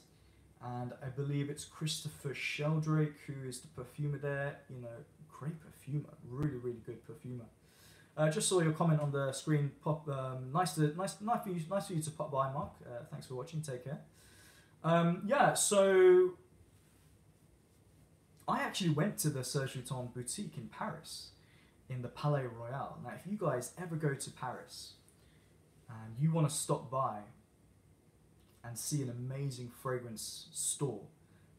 and I believe it's Christopher Sheldrake who is the perfumer there. You know, great perfumer, really really good perfumer. Just saw your comment on the screen. Pop, nice for you to pop by, Mark. Thanks for watching. Take care. Yeah, so I actually went to the Serge Luton boutique in Paris, in the Palais Royal. Now, if you guys ever go to Paris and you want to stop by and see an amazing fragrance store,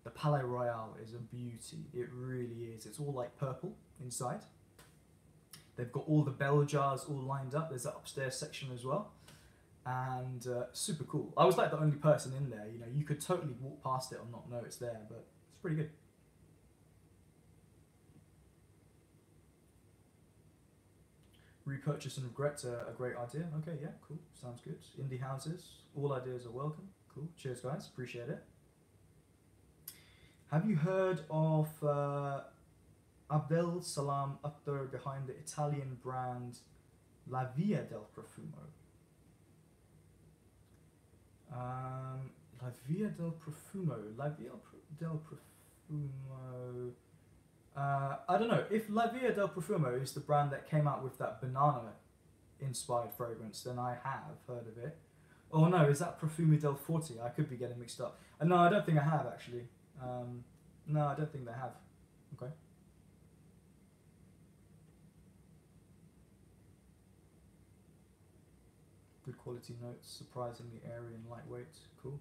the Palais Royal is a beauty. It really is. It's all like purple inside. They've got all the bell jars all lined up. There's that upstairs section as well. And super cool. I was like the only person in there. You know, you could totally walk past it and not know it's there, but it's pretty good. Repurchase and regret, a great idea. Okay, yeah, cool. Sounds good. Indie houses, all ideas are welcome. Cool. Cheers, guys. Appreciate it. Have you heard of Abdel Salam Attar behind the Italian brand La Via del Profumo? La Via del Profumo. La Via del Profumo. I don't know. If La Via del Profumo is the brand that came out with that banana-inspired fragrance, then I have heard of it. Oh no, is that Profumi del Forte? I could be getting mixed up. No, I don't think I have actually. No, I don't think they have. Okay. Good quality notes, surprisingly airy and lightweight. Cool.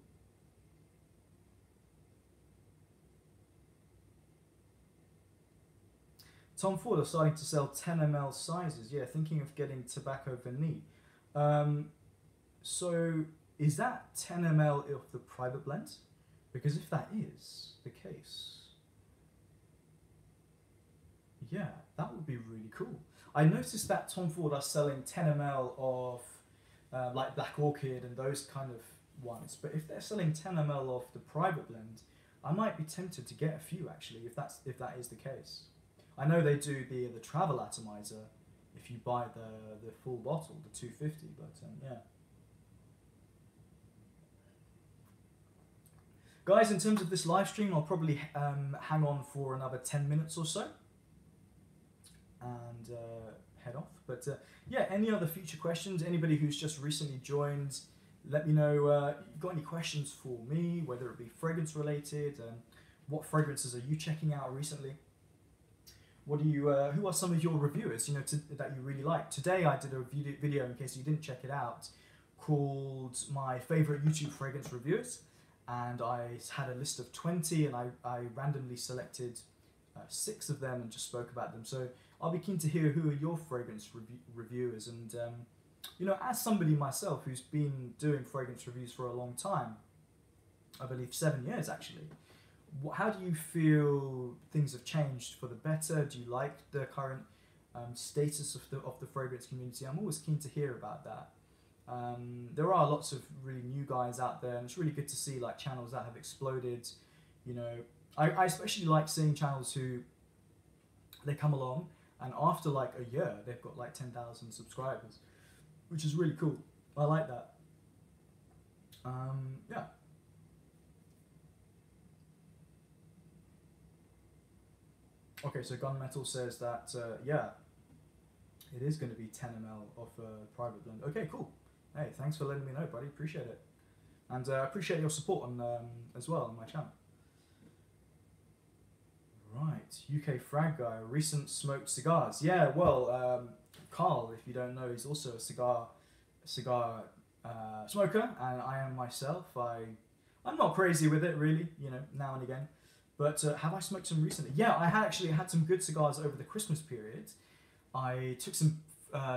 Tom Ford are starting to sell 10 ml sizes. Yeah, thinking of getting tobacco vanille. So is that 10 ml of the private blend? Because if that is the case, yeah, that would be really cool. I noticed that Tom Ford are selling 10 ml of like Black Orchid and those kind of ones. But if they're selling 10 ml of the private blend, I might be tempted to get a few actually, if that is the case. I know they do the travel atomizer if you buy the full bottle, the 250, but yeah. Guys, in terms of this live stream, I'll probably hang on for another 10 minutes or so and head off. But yeah, any other future questions? Anybody who's just recently joined, let me know. You've got any questions for me, whether it be fragrance related, what fragrances are you checking out recently? What do you? Who are some of your reviewers? You know, that you really like. Today I did a video, in case you didn't check it out, called my favorite YouTube fragrance reviewers, and I had a list of 20, and I randomly selected 6 of them and just spoke about them. So I'll be keen to hear who are your fragrance reviewers, and you know, as somebody myself who's been doing fragrance reviews for a long time, I believe 7 years actually. How do you feel things have changed for the better? Do you like the current status of the fragrance community? I'm always keen to hear about that. There are lots of really new guys out there, and it's really good to see like channels that have exploded. You know, I especially like seeing channels who they come along and after like a year they've got like 10,000 subscribers, which is really cool. I like that. Yeah. Okay, so Gunmetal says that, yeah, it is going to be 10 ml of private blend. Okay, cool. Hey, thanks for letting me know, buddy. Appreciate it. And I appreciate your support on as well on my channel. Right, UK Frag Guy, recent smoked cigars. Yeah, well, Carl, if you don't know, he's also a cigar smoker, and I am myself. I'm not crazy with it, really, you know, now and again. But have I smoked some recently? Yeah, I actually had some good cigars over the Christmas period. I took some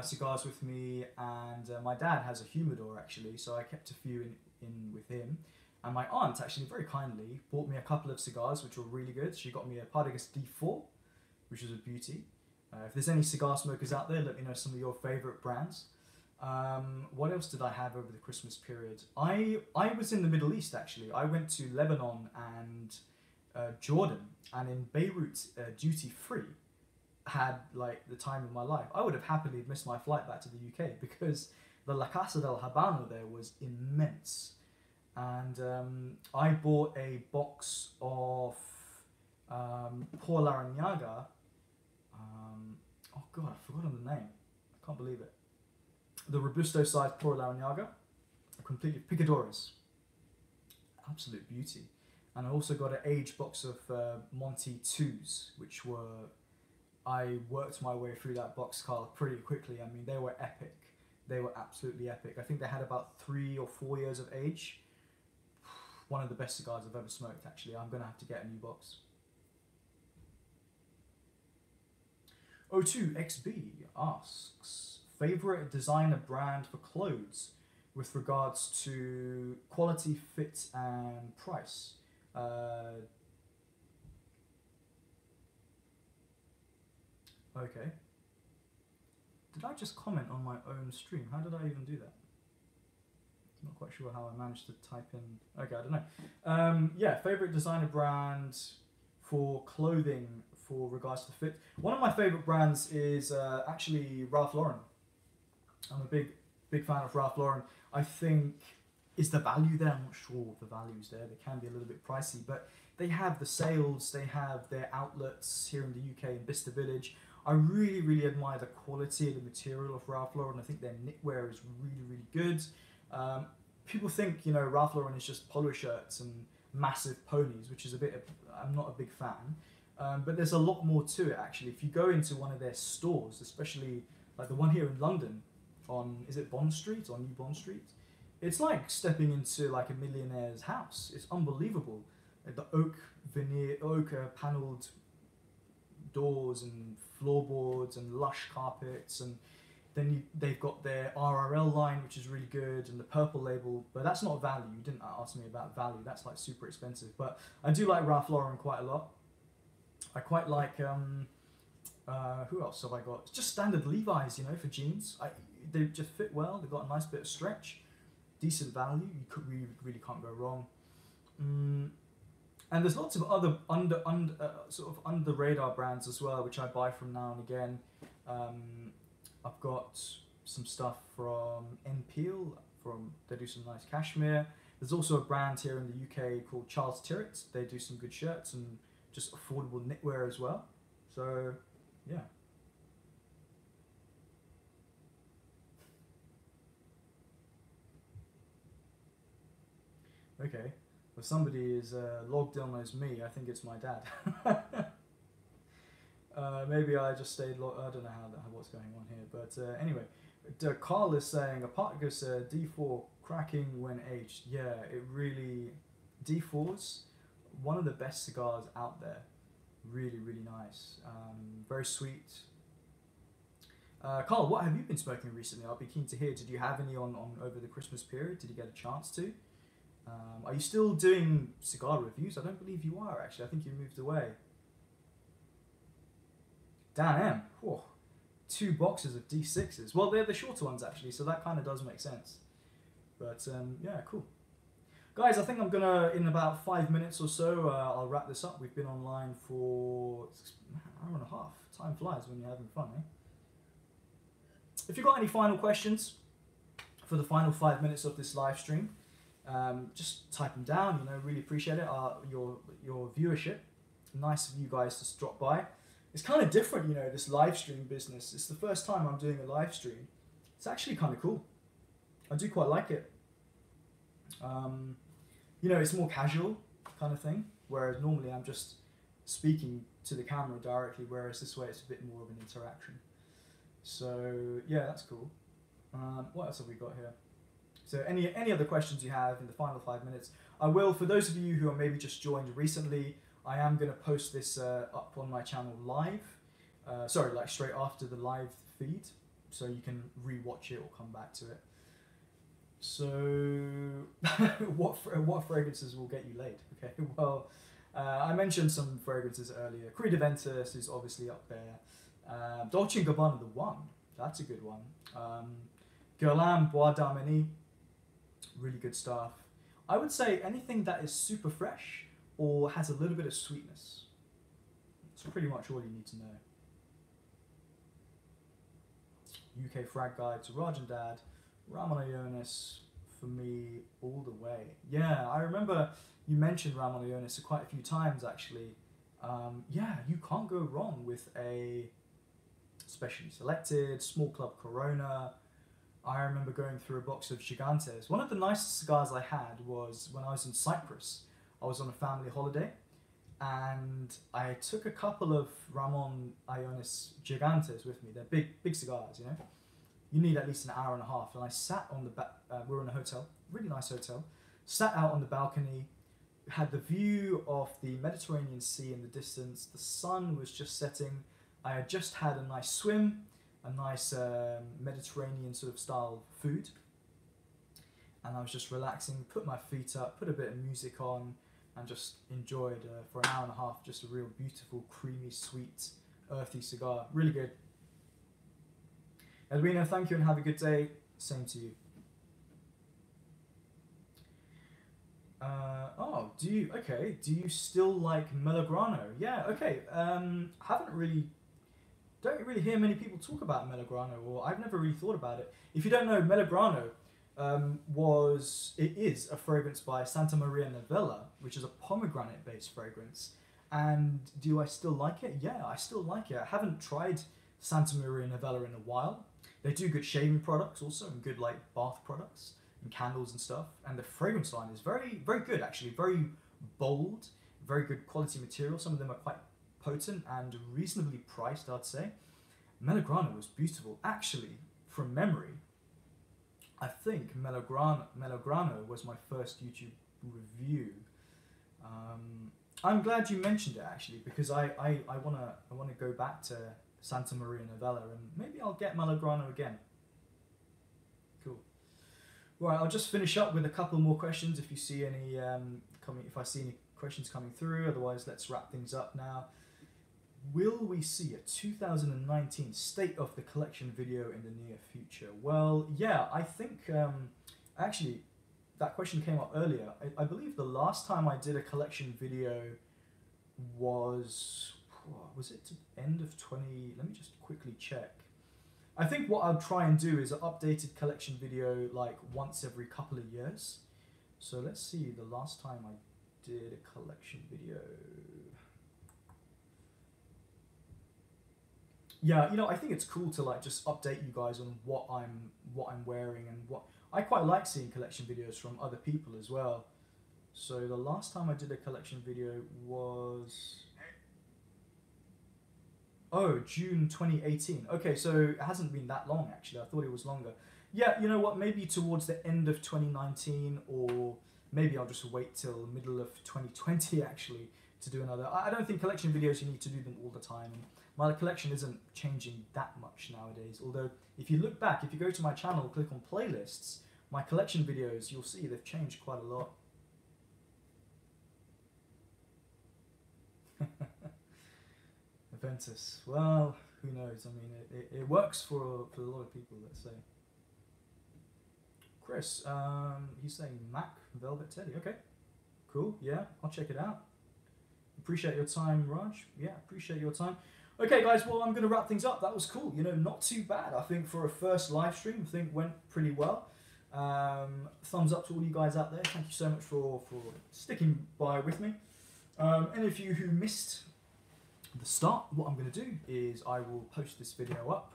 cigars with me, and my dad has a humidor actually, so I kept a few in with him. And my aunt actually very kindly bought me a couple of cigars which were really good. She got me a Partagas D4, which was a beauty. If there's any cigar smokers out there, let me know some of your favourite brands. What else did I have over the Christmas period? I was in the Middle East actually. I went to Lebanon and Jordan, and in Beirut, duty free had like the time of my life. I would have happily missed my flight back to the UK because the La Casa del Habano there was immense. And I bought a box of Por Larrañaga. Oh god, I've forgotten the name. I can't believe it. The Robusto sized Por Larrañaga, completely Picadores. Absolute beauty. And I also got an aged box of Monty 2s, which were, I worked my way through that box, Carl, pretty quickly. I mean, they were epic. They were absolutely epic. I think they had about 3 or 4 years of age. One of the best cigars I've ever smoked, actually. I'm going to have to get a new box. O2XB asks, favourite designer brand for clothes with regards to quality, fit and price? Okay. Did I just comment on my own stream? How did I even do that? Not quite sure how I managed to type in. Okay, I don't know. Yeah, favorite designer brand for clothing for regards to fit. One of my favorite brands is actually Ralph Lauren. I'm a big fan of Ralph Lauren. I think, is the value there? I'm not sure the value's there. They can be a little bit pricey, but they have the sales, they have their outlets here in the UK in Bicester Village. I really, really admire the quality of the material of Ralph Lauren. I think their knitwear is really, really good. People think, you know, Ralph Lauren is just polo shirts and massive ponies, which is a bit of, I'm not a big fan. But there's a lot more to it, actually. If you go into one of their stores, especially like the one here in London, on, is it Bond Street, or New Bond Street? It's like stepping into like a millionaire's house. It's unbelievable. Like the oak panelled doors and floorboards and lush carpets, and then they've got their RRL line, which is really good, and the purple label, but that's not value. You didn't ask me about value. That's like super expensive. But I do like Ralph Lauren quite a lot. I quite like, who else have I got? Just standard Levi's, you know, for jeans. They just fit well. They've got a nice bit of stretch, decent value. You could really can't go wrong. And there's lots of other sort of under the radar brands as well, which I buy from now and again. I've got some stuff from Peel. They do some nice cashmere. There's also a brand here in the UK called Charles Tyrwhitt. They do some good shirts and just affordable knitwear as well. So, yeah. Okay. If somebody is logged in as me, I think it's my dad. Maybe I just stayed I don't know what's going on here, but anyway, Carl is saying a Partagas D4 cracking when aged. Yeah, it really, D4's one of the best cigars out there. Really, really nice. Very sweet. Carl, what have you been smoking recently? I'll be keen to hear. Did you have any on over the Christmas period? Did you get a chance to? Are you still doing cigar reviews? I don't believe you are, actually. I think you moved away. Dan M. Whoa. 2 boxes of D6s. Well, they're the shorter ones, actually, so that kind of does make sense. But, yeah, cool. Guys, I think I'm going to, in about 5 minutes or so, I'll wrap this up. We've been online for an hour and a half. Time flies when you're having fun, eh? If you've got any final questions for the final 5 minutes of this live stream, just type them down. You know, really appreciate it. Your viewership. Nice of you guys to drop by. It's kind of different, you know, this live stream business. It's the first time I'm doing a live stream. It's actually kind of cool. I do quite like it. You know, it's more casual kind of thing, whereas normally I'm just speaking to the camera directly, whereas this way it's a bit more of an interaction. So yeah, that's cool. What else have we got here? So any other questions you have in the final 5 minutes, I will. For those of you who are maybe just joined recently, I am going to post this up on my channel live. Sorry, like straight after the live feed, so you can re-watch it or come back to it. So, what fragrances will get you laid? Okay, well, I mentioned some fragrances earlier. Creed Aventus is obviously up there. Dolce & Gabbana, the one, that's a good one. Guerlain Bois d'Armenie, really good stuff. I would say anything that is super fresh or has a little bit of sweetness. That's pretty much all you need to know. UK Frag Guide to Raj and Dad, Ramon Ionis, for me, all the way. Yeah, I remember you mentioned Ramon Ionis quite a few times actually. Yeah, you can't go wrong with a specially selected small club Corona. I remember going through a box of Gigantes. One of the nicest cigars I had was when I was in Cyprus. I was on a family holiday and I took a couple of Ramon Ionis Gigantes with me. They're big cigars, you know. You need at least an hour and a half. And I sat on the we were in a hotel, really nice hotel. Sat out on the balcony, had the view of the Mediterranean Sea in the distance. The sun was just setting. I had just had a nice swim, a nice Mediterranean sort of style food. And I was just relaxing, put my feet up, put a bit of music on, and just enjoyed for an hour and a half just a real beautiful, creamy, sweet, earthy cigar. Really good. Edwina, thank you and have a good day. Same to you. Do you still like Melograno? Yeah, okay. Don't really hear many people talk about Melograno, or I've never really thought about it. If you don't know, Melograno is a fragrance by Santa Maria Novella, which is a pomegranate-based fragrance. And do I still like it? Yeah, I still like it. I haven't tried Santa Maria Novella in a while. They do good shaving products also, and good like bath products and candles and stuff. And the fragrance line is very, very good actually. Very bold, very good quality material. Some of them are quite potent and reasonably priced, I'd say. Melograno was beautiful. Actually, from memory, I think Melograno was my first YouTube review. I'm glad you mentioned it actually, because I wanna go back to Santa Maria Novella and maybe I'll get Melograno again. Cool. Right, I'll just finish up with a couple more questions if you see any if I see any questions coming through. Otherwise, let's wrap things up now. Will we see a 2019 State of the Collection video in the near future? Well, yeah, I think, actually, that question came up earlier. I believe the last time I did a collection video was it the end of 20, let me just quickly check. I think what I'll try and do is an updated collection video like once every couple of years. So let's see, the last time I did a collection video. Yeah, you know, I think it's cool to like just update you guys on what I'm wearing and what I quite like seeing collection videos from other people as well. So the last time I did a collection video was June 2018. Okay, so it hasn't been that long actually. I thought it was longer. Yeah, you know what? Maybe towards the end of 2019, or maybe I'll just wait till middle of 2020 actually to do another. I don't think collection videos, you need to do them all the time. My collection isn't changing that much nowadays, although if you look back, if you go to my channel, click on playlists, my collection videos, you'll see they've changed quite a lot. Aventus, well, who knows? I mean, it works for a lot of people, let's say. Chris, he's saying Mac Velvet Teddy. Okay, cool, yeah, I'll check it out. Appreciate your time, Raj. Yeah, appreciate your time. Okay, guys, well, I'm going to wrap things up. That was cool. You know, not too bad. I think for a first live stream, I think went pretty well. Thumbs up to all you guys out there. Thank you so much for sticking by with me. Any of you who missed the start, what I'm going to do is I will post this video up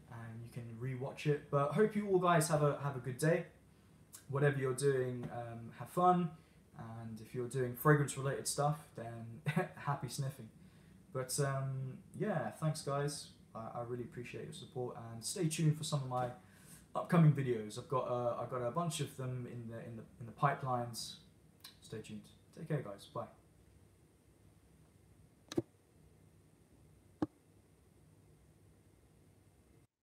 and you can re-watch it. But hope you all guys have a good day. Whatever you're doing, have fun. And if you're doing fragrance-related stuff, then happy sniffing. But yeah, thanks guys. I really appreciate your support, and stay tuned for some of my upcoming videos. I've got a bunch of them in the pipelines. Stay tuned. Take care, guys. Bye.